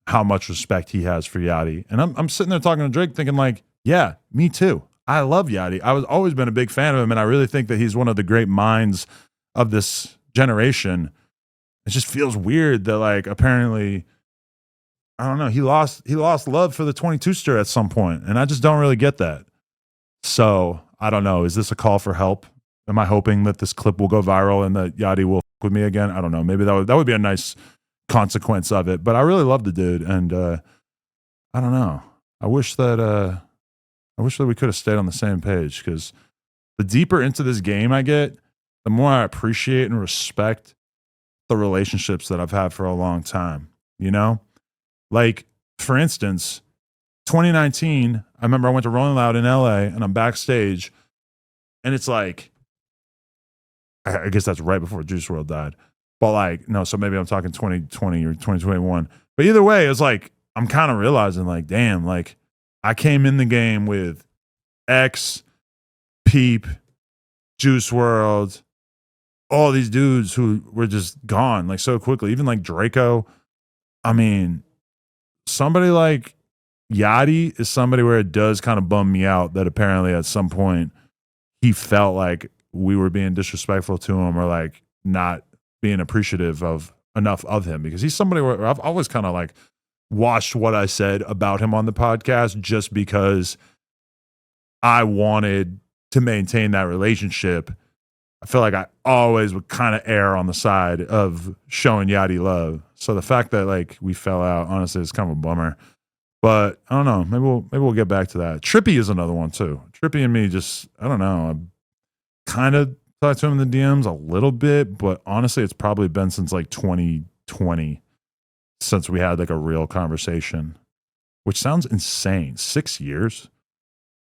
how much respect he has for Yachty. And I'm sitting there talking to Drake thinking like, yeah, me too. I love Yachty. I was always been a big fan of him, and I really think that he's one of the great minds of this generation. It just feels weird that like apparently, I don't know, he lost love for the 22 stir at some point, and I just don't really get that. So I don't know. Is this a call for help? Am I hoping that this clip will go viral and that Yachty will fuck with me again? I don't know. Maybe that would be a nice consequence of it. But I really love the dude, and I don't know. I wish that we could have stayed on the same page, because the deeper into this game I get, the more I appreciate and respect the relationships that I've had for a long time. You know, like for instance, 2019, I remember I went to Rolling Loud in LA, and I'm backstage, and it's like, I guess that's right before Juice WRLD died. But like, no, so maybe I'm talking 2020 or 2021. But either way, it's like, I'm kind of realizing like, damn, like I came in the game with X, Peep, Juice WRLD, all these dudes who were just gone like so quickly. Even like Draco. I mean, somebody like Yachty is somebody where it does kind of bum me out that apparently at some point he felt like we were being disrespectful to him, or like not being appreciative of enough of him, because he's somebody where I've always kind of like watched what I said about him on the podcast just because I wanted to maintain that relationship. I feel like I always would kind of err on the side of showing Yachty love. So the fact that like we fell out, honestly, is kind of a bummer. But I don't know. Maybe we'll get back to that. Trippy is another one too. Trippy and me just, I don't know. I kind of talked to him in the DMs a little bit, but honestly, it's probably been since like 2020 since we had like a real conversation, which sounds insane. 6 years.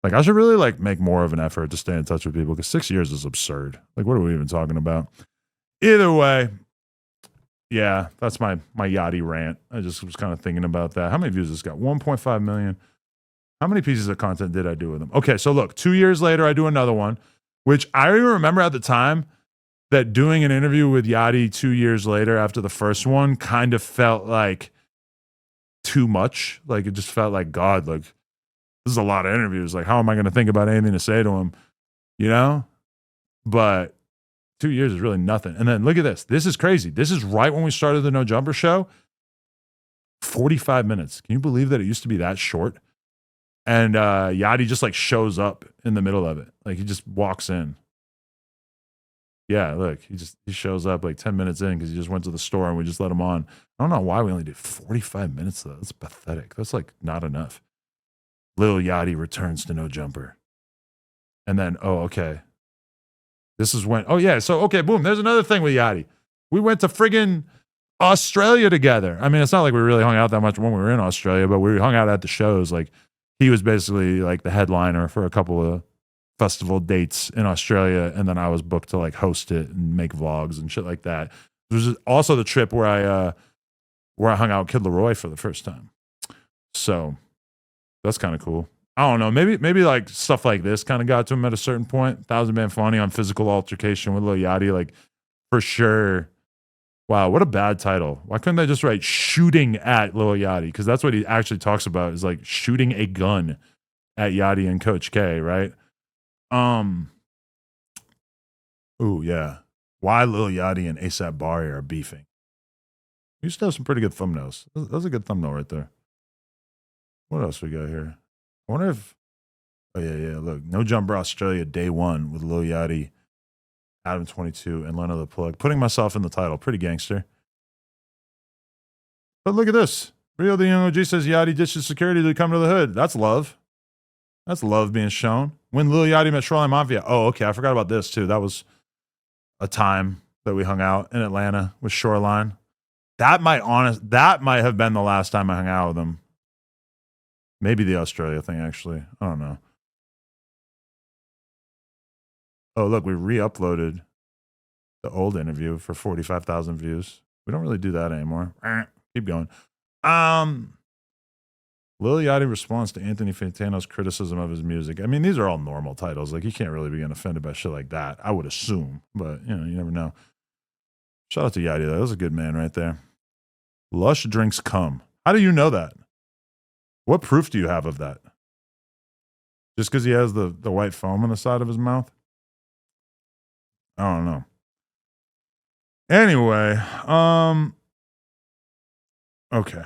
Like I should really like make more of an effort to stay in touch with people, because 6 years is absurd. Like what are we even talking about? Either way, yeah, that's my Yachty rant. I just was kind of thinking about that. How many views this got? 1.5 million. How many pieces of content did I do with him? Okay, so look, 2 years later, I do another one, which I remember at the time that doing an interview with Yachty 2 years later after the first one kind of felt like too much. Like it just felt like, God, like this is a lot of interviews. Like how am I going to think about anything to say to him? You know? But 2 years is really nothing. And then look at this. This is crazy. This is right when we started the No Jumper show. 45 minutes. Can you believe that it used to be that short? And Yachty just like shows up in the middle of it. Like he just walks in. Yeah, look, he shows up like 10 minutes in because he just went to the store and we just let him on. I don't know why we only did 45 minutes though. That's pathetic. That's like not enough. Lil Yachty returns to No Jumper. And then, oh, okay. This is when, oh yeah, so okay, boom, there's another thing with Yachty. We went to friggin' Australia together. I mean, it's not like we really hung out that much when we were in Australia, but we hung out at the shows. Like he was basically like the headliner for a couple of festival dates in Australia, and then I was booked to like host it and make vlogs and shit like that. There was also the trip where I hung out with Kid Leroy for the first time. So that's kind of cool. I don't know. Maybe like stuff like this kind of got to him at a certain point. 1000 Man Funny on Physical Altercation with Lil Yachty. Like for sure, Wow, what a bad title. Why couldn't they just write shooting at Lil Yachty? Because that's what he actually talks about, is like shooting a gun at Yachty and Coach K, right? Ooh, yeah. Why Lil Yachty and ASAP Bari are beefing. You used to have some pretty good thumbnails. That was a good thumbnail right there. What else we got here? I wonder if... Oh, yeah. Look, No Jumper Australia Day 1 with Lil Yachty, Adam22, and Leno the Plug. Putting myself in the title. Pretty gangster. But look at this. Rio the Young OG says Yachty ditches security to come to the hood. That's love. That's love being shown. When Lil Yachty met Shoreline Mafia. Oh, okay. I forgot about this, too. That was a time that we hung out in Atlanta with Shoreline. That might have been the last time I hung out with him. Maybe the Australia thing, actually. I don't know. Oh, look, we re-uploaded the old interview for 45,000 views. We don't really do that anymore. Keep going. Lil Yachty responds to Anthony Fantano's criticism of his music. I mean, these are all normal titles. Like, you can't really be getting offended by shit like that, I would assume. But, you know, you never know. Shout out to Yachty, though. That was a good man right there. Lush drinks cum. How do you know that? What proof do you have of that? Just because he has the white foam on the side of his mouth? I don't know. Anyway, okay.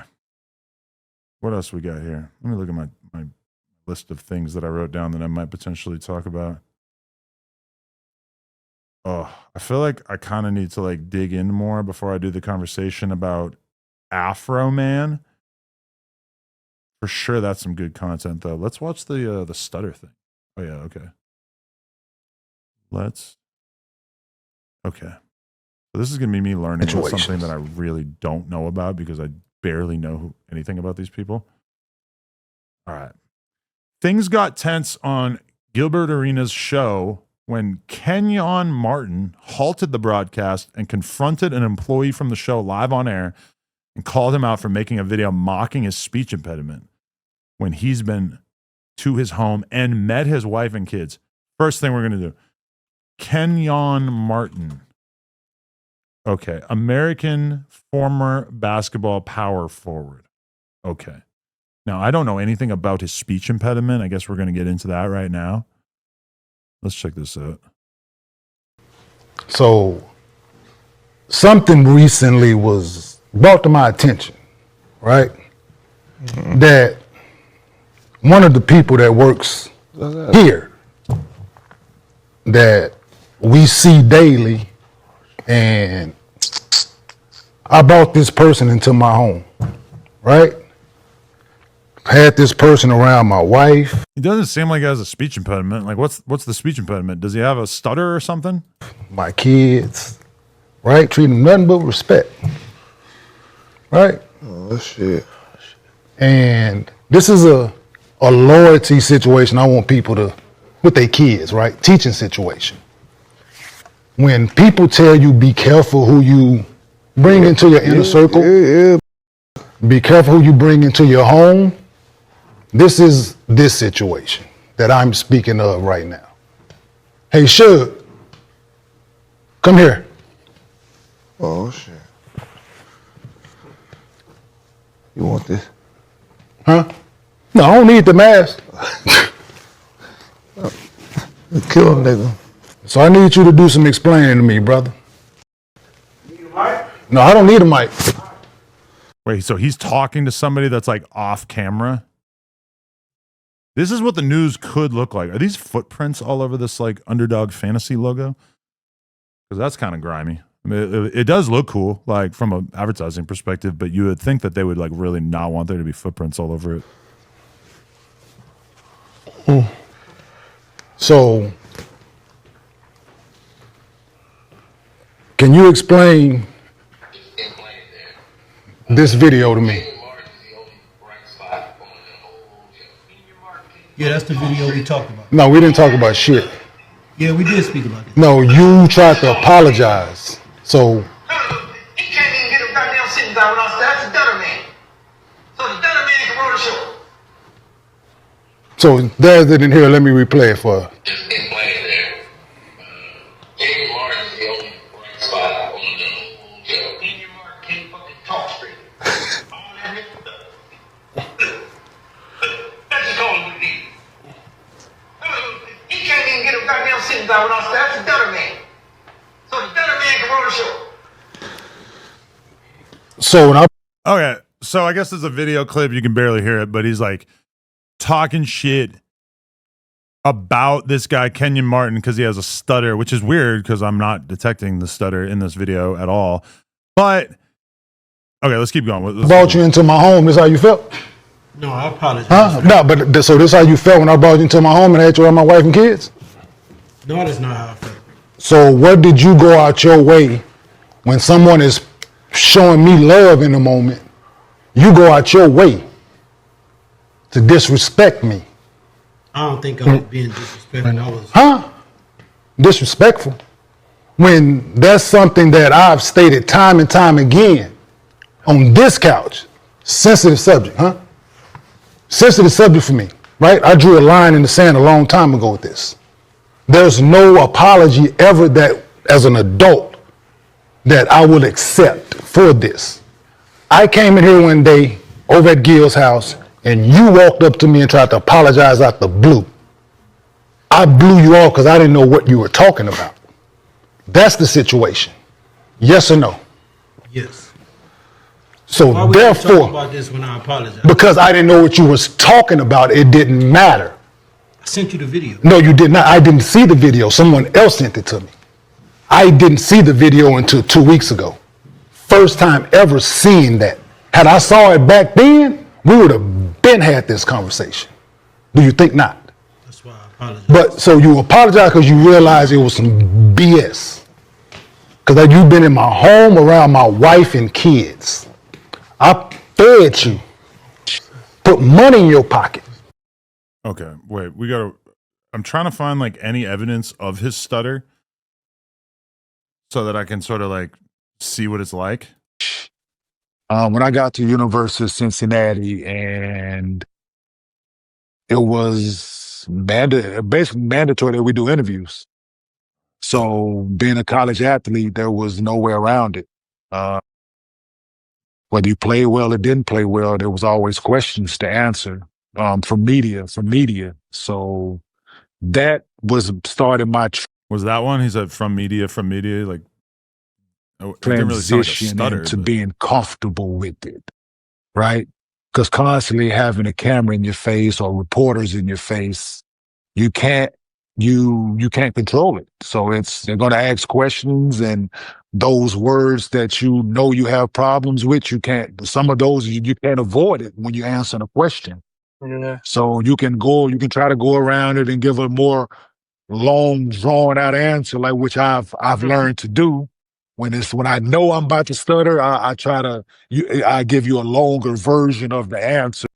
What else we got here? Let me look at my list of things that I wrote down that I might potentially talk about. Oh, I feel like I kind of need to like dig in more before I do the conversation about Afro Man. For sure, that's some good content though. Let's watch the stutter thing. Oh yeah, okay. Okay. So this is gonna be me learning about something that I really don't know about because I barely know anything about these people. All right. Things got tense on Gilbert Arenas' show when Kenyon Martin halted the broadcast and confronted an employee from the show live on air and called him out for making a video mocking his speech impediment when he's been to his home and met his wife and kids. First thing we're going to do. Kenyon Martin. Okay. American former basketball power forward. Okay. Now, I don't know anything about his speech impediment. I guess we're going to get into that right now. Let's check this out. So, something recently was brought to my attention, right? Mm-hmm. That one of the people that works here that we see daily, and I brought this person into my home, right? Had this person around my wife. He doesn't seem like he has a speech impediment. Like, what's the speech impediment? Does he have a stutter or something? My kids, right? Treat them nothing but respect, right? Oh, shit. And this is a loyalty situation. I want people to, with their kids, right? Teaching situation. When people tell you be careful who you bring into your inner circle, be careful who you bring into your home. This is this situation that I'm speaking of right now. Hey, Suge, come here. Oh, shit. You want this? Huh? No, I don't need the mask. Kill him, nigga. So I need you to do some explaining to me, brother. You need a mic? No, I don't need a mic. Wait, so he's talking to somebody that's like off camera? This is what the news could look like. Are these footprints all over this like underdog fantasy logo? Because that's kind of grimy. I mean, it does look cool, like from an advertising perspective, but you would think that they would like really not want there to be footprints all over it. So, can you explain this video to me? Yeah, that's the video we talked about. No, we didn't talk about shit. Yeah, we did speak about it. No, you tried to apologize. So, He can't even get a goddamn sentence out without that's the stutter man. So the stutter man can roll the show. so there's it in here. Let me replay it for her. Kenyon Martin is the only bright spot on the whole show. So when I Okay, so I guess there's a video clip. You can barely hear it, but he's like talking shit about this guy Kenyon Martin because he has a stutter, which is weird because I'm not detecting the stutter in this video at all. But okay, let's keep going. brought you into my home, this how you felt? No, I apologize. Huh? No, but so this how you felt when I brought you into my home and had you around my wife and kids? No, that's not how I felt. So what did you go out your way when someone is showing me love in the moment? You go out your way to disrespect me. I don't think I was being disrespectful. I was. Huh? Disrespectful. When that's something that I've stated time and time again on this couch. Sensitive subject, huh? Sensitive subject for me, right? I drew a line in the sand a long time ago with this. There's no apology ever that, as an adult, that I will accept for this. I came in here one day over at Gil's house and you walked up to me and tried to apologize out the blue. I blew you off because I didn't know what you were talking about. That's the situation. Yes or no? Yes. So Why would you talk therefore, about this when I apologize? because I didn't know what you was talking about, it didn't matter. I sent you the video. No, you did not. I didn't see the video. Someone else sent it to me. I didn't see the video until 2 weeks ago. First time ever seeing that. Had I saw it back then, we would have been had this conversation. Do you think not? That's why I apologize. But so you apologize because you realize it was some BS. Because you've been in my home around my wife and kids. I fed you. Put money in your pocket. Okay, wait. I'm trying to find like any evidence of his stutter so that I can sort of like see what it's like. When I got to University of Cincinnati, and it was basically mandatory that we do interviews. So being a college athlete, there was no way around it. Whether you played well or didn't play well, there was always questions to answer from media. So that was starting my Was that one? He said from media, like it didn't really sound like a transition stutter, into but- being comfortable with it, right? Because constantly having a camera in your face or reporters in your face, you can't control it. So they're going to ask questions, and those words that you know you have problems with, some of those you can't avoid it when you answer a question. Yeah. So you can try to go around it and give a more long, drawn out answer, like which I've learned to do. When I know I'm about to stutter, I give you a longer version of the answer.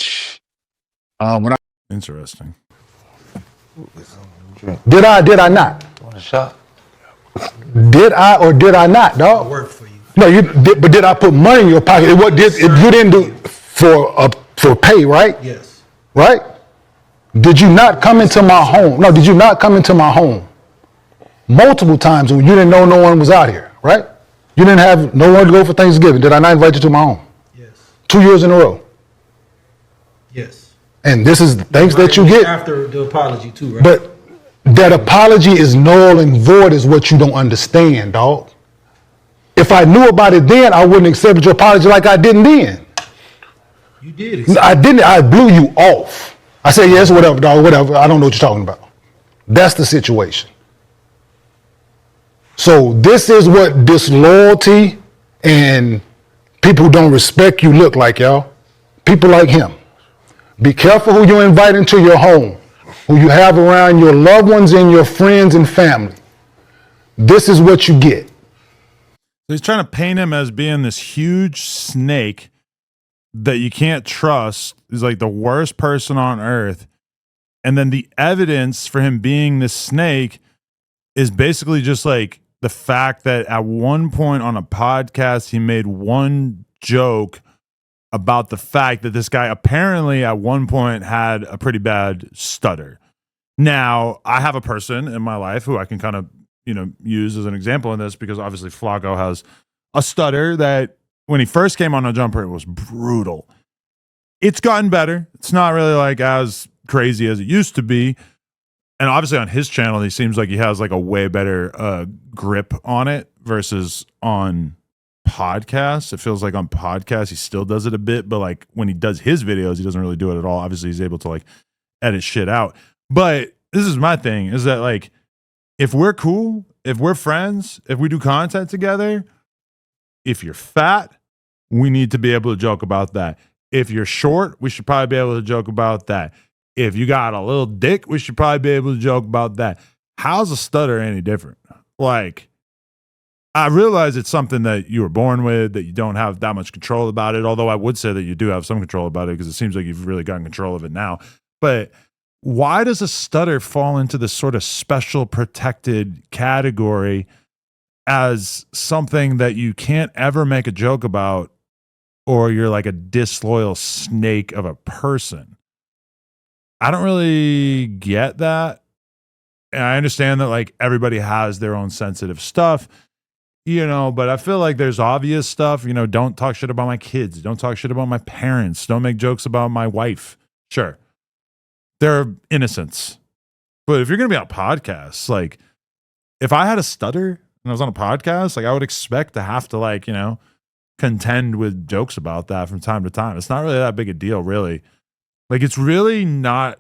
Interesting. Did I not? Want a shot? Did I or did I not, dog? I work for you. No, you did, but did I put money in your pocket? You didn't do for pay, right? Yes. Right? Did you not come into my home? No, did you not come into my home multiple times when you didn't know no one was out here, right? You didn't have no one to go for Thanksgiving. Did I not invite you to my home? Yes. 2 years in a row. Yes. And this is things that you get. After the apology too, right? But that apology is null and void is what you don't understand, dog. If I knew about it then, I wouldn't accept your apology like I didn't then. You did. I didn't. I blew you off. I said, yes, whatever, dog, whatever. I don't know what you're talking about. That's the situation. So this is what disloyalty and people who don't respect you look like, y'all. People like him. Be careful who you invite into your home, who you have around your loved ones and your friends and family. This is what you get. So he's trying to paint him as being this huge snake that you can't trust. He's like the worst person on earth. And then the evidence for him being this snake is basically just like the fact that at one point on a podcast, he made one joke about the fact that this guy apparently at one point had a pretty bad stutter. Now, I have a person in my life who I can kind of, use as an example in this because obviously Flacco has a stutter that when he first came on No Jumper, it was brutal. It's gotten better. It's not really like as crazy as it used to be. And obviously on his channel, he seems like he has like a way better grip on it versus on podcasts. It feels like on podcasts he still does it a bit, but like when he does his videos, he doesn't really do it at all. Obviously, he's able to like edit shit out. But this is my thing: is that like if we're cool, if we're friends, if we do content together, if you're fat, we need to be able to joke about that. If you're short, we should probably be able to joke about that. If you got a little dick, we should probably be able to joke about that. How's a stutter any different? Like, I realize it's something that you were born with, that you don't have that much control about it, although I would say that you do have some control about it because it seems like you've really gotten control of it now. But why does a stutter fall into this sort of special protected category as something that you can't ever make a joke about, or you're like a disloyal snake of a person? I don't really get that. And I understand that like everybody has their own sensitive stuff, you know, but I feel like there's obvious stuff, you know, don't talk shit about my kids. Don't talk shit about my parents. Don't make jokes about my wife. Sure. They're innocents. But if you're going to be on podcasts, like if I had a stutter and I was on a podcast, like I would expect to have to like, you know, contend with jokes about that from time to time. It's not really that big a deal, really. Like it's really not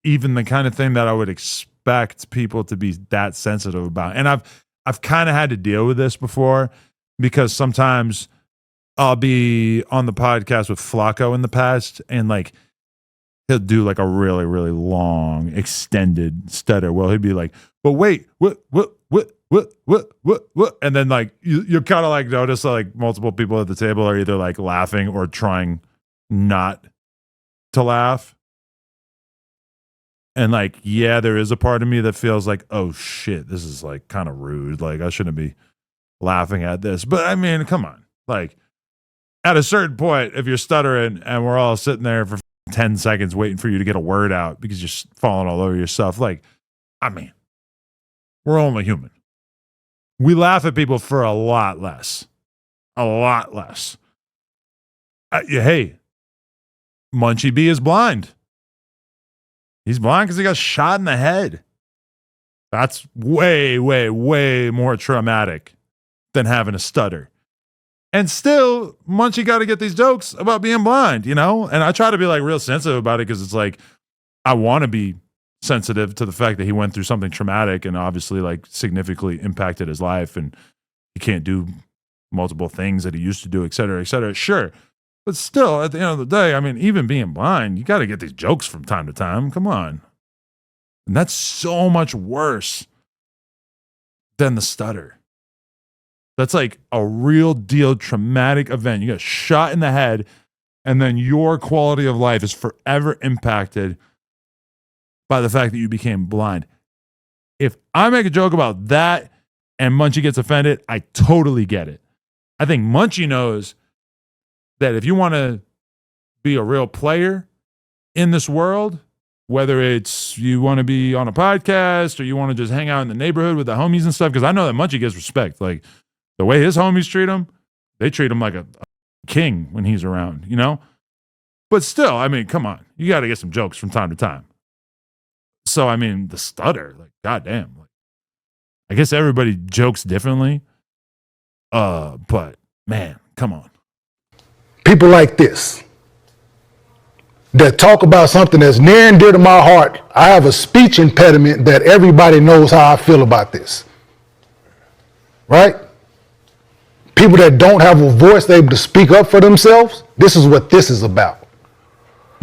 even the kind of thing that I would expect people to be that sensitive about. And I've kind of had to deal with this before because sometimes I'll be on the podcast with Flacco in the past and like he'll do like a really, really long extended stutter. Well, he'd be like, but wait, what? And then like you kind of like notice like multiple people at the table are either like laughing or trying not to laugh. And like, yeah, there is a part of me that feels like, oh shit, this is like kind of rude. Like I shouldn't be laughing at this. But I mean, come on. Like at a certain point, if you're stuttering and we're all sitting there for 10 seconds waiting for you to get a word out because you're falling all over yourself. Like, I mean, we're only human. We laugh at people for a lot less. A lot less. Hey, Munchie B is blind. He's blind because he got shot in the head. That's way, way, way more traumatic than having a stutter. And still, Munchie got to get these jokes about being blind, you know? And I try to be like real sensitive about it because it's like, I want to be sensitive to the fact that he went through something traumatic and obviously like significantly impacted his life and he can't do multiple things that he used to do, et cetera, et cetera. Sure. But still, at the end of the day, I mean, even being blind, you got to get these jokes from time to time. Come on. And that's so much worse than the stutter. That's like a real deal traumatic event. You got shot in the head, and then your quality of life is forever impacted by the fact that you became blind. If I make a joke about that and Munchie gets offended, I totally get it. I think Munchie knows that if you want to be a real player in this world, whether it's you want to be on a podcast or you want to just hang out in the neighborhood with the homies and stuff, because I know that Munchie gets respect. Like the way his homies treat him, they treat him like a king when he's around, you know? But still, I mean, come on. You got to get some jokes from time to time. So, I mean, the stutter, like, goddamn. Like, I guess everybody jokes differently. But, man, come on. People like this that talk about something that's near and dear to my heart. I have a speech impediment that everybody knows how I feel about this. Right? People that don't have a voice, they're able to speak up for themselves. This is what this is about.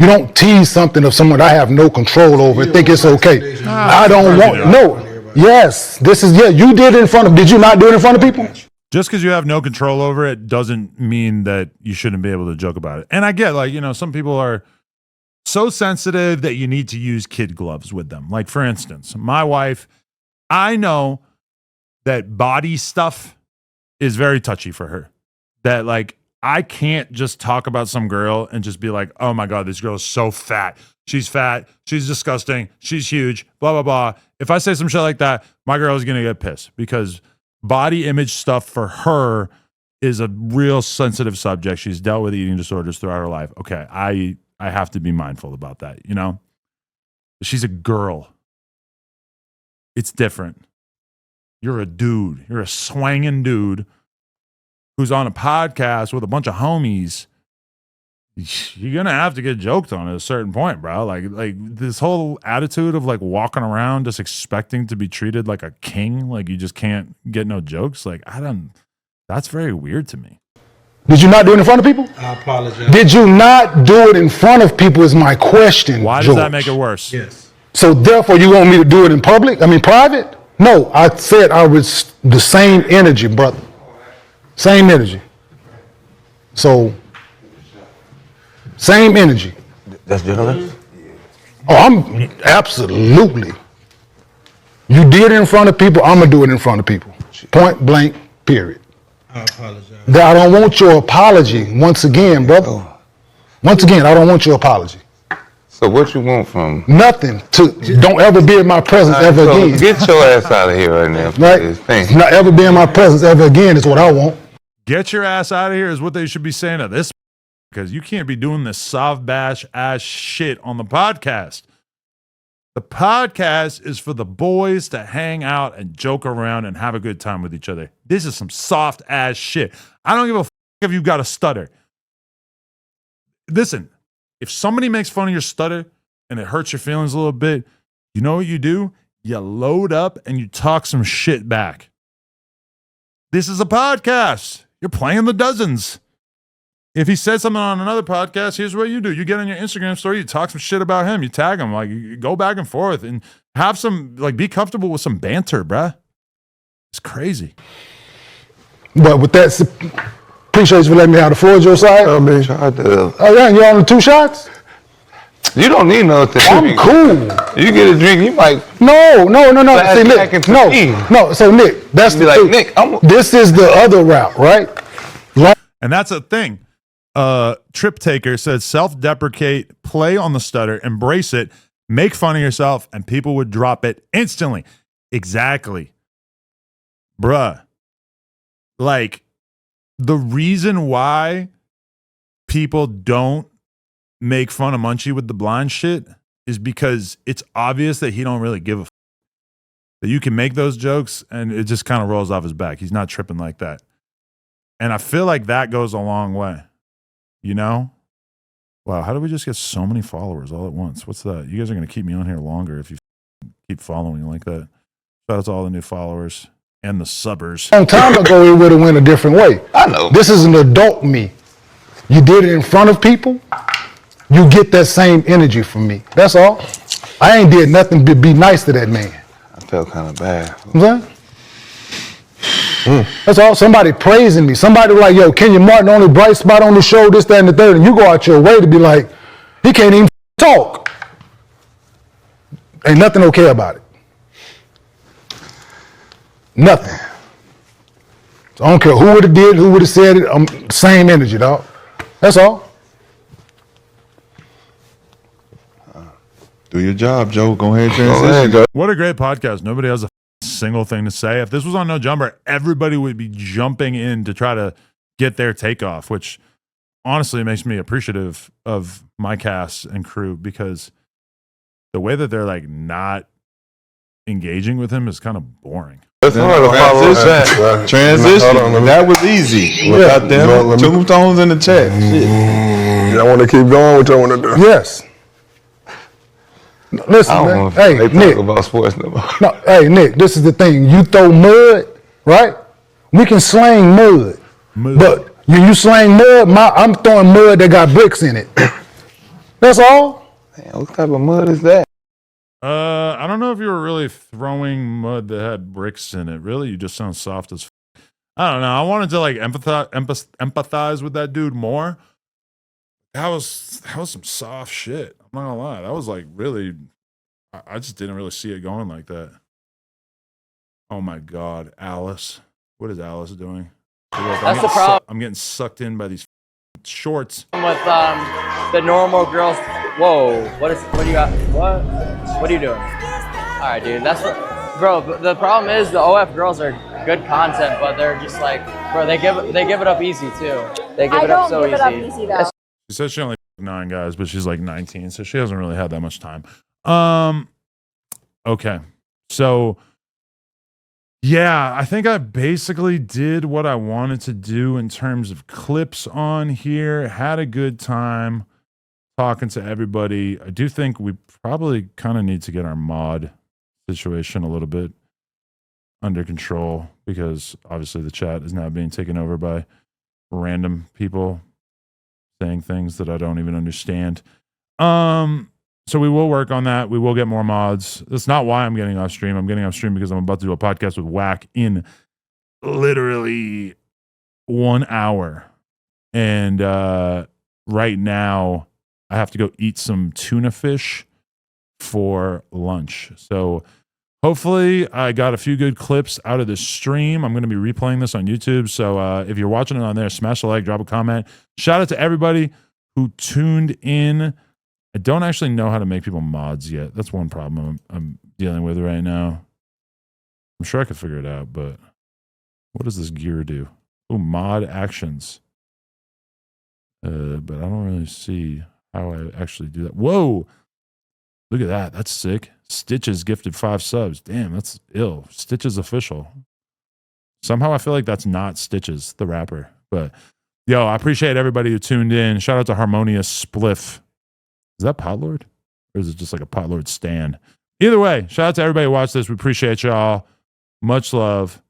You don't tease something of someone I have no control over and think it's okay. I don't want, no. Yes, this is, yeah, you did it in front of, did you not do it in front of people? Just because you have no control over it doesn't mean that you shouldn't be able to joke about it. And I get, like, you know, some people are so sensitive that you need to use kid gloves with them. Like, for instance, my wife, I know that body stuff is very touchy for her. That, like, I can't just talk about some girl and just be like, oh my God, this girl is so fat. She's fat. She's disgusting. She's huge. Blah, blah, blah. If I say some shit like that, my girl is going to get pissed because body image stuff for her is a real sensitive subject. She's dealt with eating disorders throughout her life. Okay, I have to be mindful about that, you know? She's a girl. It's different. You're a dude. You're a swanging dude who's on a podcast with a bunch of homies, you're gonna have to get joked on at a certain point, bro. Like this whole attitude of like walking around just expecting to be treated like a king, like you just can't get no jokes. Like that's very weird to me. Did you not do it in front of people? I apologize. Did you not do it in front of people is my question, Why does George. that make it worse? Yes. So therefore you want me to do it in public? I mean private? No, I said I was the same energy, brother. Same energy. So, same energy. That's different? Oh, I'm absolutely. You did it in front of people, I'm gonna do it in front of people. Point blank, period. I apologize. I don't want your apology once again, brother. Once again, I don't want your apology. So what you want from Nothing. Don't ever be in my presence ever again. Get your ass out of here right now. Right? Thank you. Not ever be in my presence ever again is what I want. Get your ass out of here is what they should be saying to this, because you can't be doing this soft bash ass shit on the podcast. The podcast is for the boys to hang out and joke around and have a good time with each other. This is some soft ass shit. I don't give a if you've got a stutter. Listen, if somebody makes fun of your stutter and it hurts your feelings a little bit, you know what you do? You load up and you talk some shit back. This is a podcast. You're playing the dozens. If he said something on another podcast, here's what you do. You get on your Instagram story, you talk some shit about him, you tag him, like you go back and forth and have some, like be comfortable with some banter, bruh. It's crazy. But with that, appreciate you for letting me have the floor, your side. I mean, shot that. Oh yeah, you on the 2 shots? You don't need nothing. I'm cool. You get a drink, you might. No. Flash See, back Nick, into me. no. So Nick, that's Be the like, thing. Nick, This is the other route, right? And that's a thing. Trip Taker said self-deprecate, play on the stutter, embrace it, make fun of yourself, and people would drop it instantly. Exactly. Bruh. Like, the reason why people don't make fun of Munchie with the blind shit is because it's obvious that he don't really give a f. That you can make those jokes and it just kind of rolls off his back. He's not tripping like that. And I feel like that goes a long way. You know? Wow, how did we just get so many followers all at once? What's that? You guys are going to keep me on here longer if you keep following like that. Shout out to all the new followers and the subbers. A long time ago, it would have went a different way. I know. This is an adult me. You did it in front of people, you get that same energy from me. That's all. I ain't did nothing but be nice to that man. I felt kind of bad. You know what I'm saying? That's all. Somebody praising me. Somebody like, yo, Kenyon Martin, only bright spot on the show, this, that, and the third. And you go out your way to be like, he can't even talk. Ain't nothing okay about it. Nothing. So I don't care who would have did, who would have said it. Same energy, dog. That's all. Do your job, Joe. Go ahead and transition. What a great podcast. Nobody has a single thing to say. If this was on No Jumper, everybody would be jumping in to try to get their takeoff, which honestly makes me appreciative of my cast and crew, because the way that they're like not engaging with him is kind of boring. That's hard to follow that. Transition. That was easy. Without them tombstones in the chat. Shit. Y'all want to keep going? What y'all want to do? Yes. Listen, I don't man. know if Hey, they Nick. talk about sports no more. No, hey, Nick, this is the thing. You throw mud, right? We can slang mud. But you slang mud, I'm throwing mud that got bricks in it. That's all. Man, what type of mud is that? I don't know if you were really throwing mud that had bricks in it. Really, you just sound soft as I don't know. I wanted to like empathize with that dude more. That was some soft shit. I'm not gonna lie. That was like really, I just didn't really see it going like that. Oh my God, Alice. What is Alice doing? That's the problem. I'm getting sucked in by these shorts. With the normal girls. Whoa, what do you got? What are you doing? All right, dude. That's what, bro. The problem is the OF girls are good content, but they're just like, bro. They give it up easy too. They give it up so easy. I don't give it up easy though. She said she only 9 guys, but she's like 19, so she hasn't really had that much time. Okay, so Yeah, I think I basically did what I wanted to do in terms of clips on here. Had a good time talking to everybody. I do think we probably kind of need to get our mod situation a little bit under control because obviously the chat is now being taken over by random people saying things that I don't even understand. So we will work on that. We will get more mods. That's not why I'm getting off stream. I'm getting off stream because I'm about to do a podcast with Wack in literally 1 hour. And right now I have to go eat some tuna fish for lunch. So hopefully I got a few good clips out of this stream. I'm going to be replaying this on YouTube. So if you're watching it on there, smash a like, drop a comment. Shout out to everybody who tuned in. I don't actually know how to make people mods yet. That's one problem I'm dealing with right now. I'm sure I could figure it out, but what does this gear do? Oh, mod actions. But I don't really see how I actually do that. Whoa! Look at that. That's sick. Stitches gifted 5 subs. Damn, that's ill. Stitches official. Somehow I feel like that's not Stitches, the rapper. But, yo, I appreciate everybody who tuned in. Shout out to Harmonious Spliff. Is that Potlord? Or is it just like a Potlord stand? Either way, shout out to everybody who watched this. We appreciate y'all. Much love.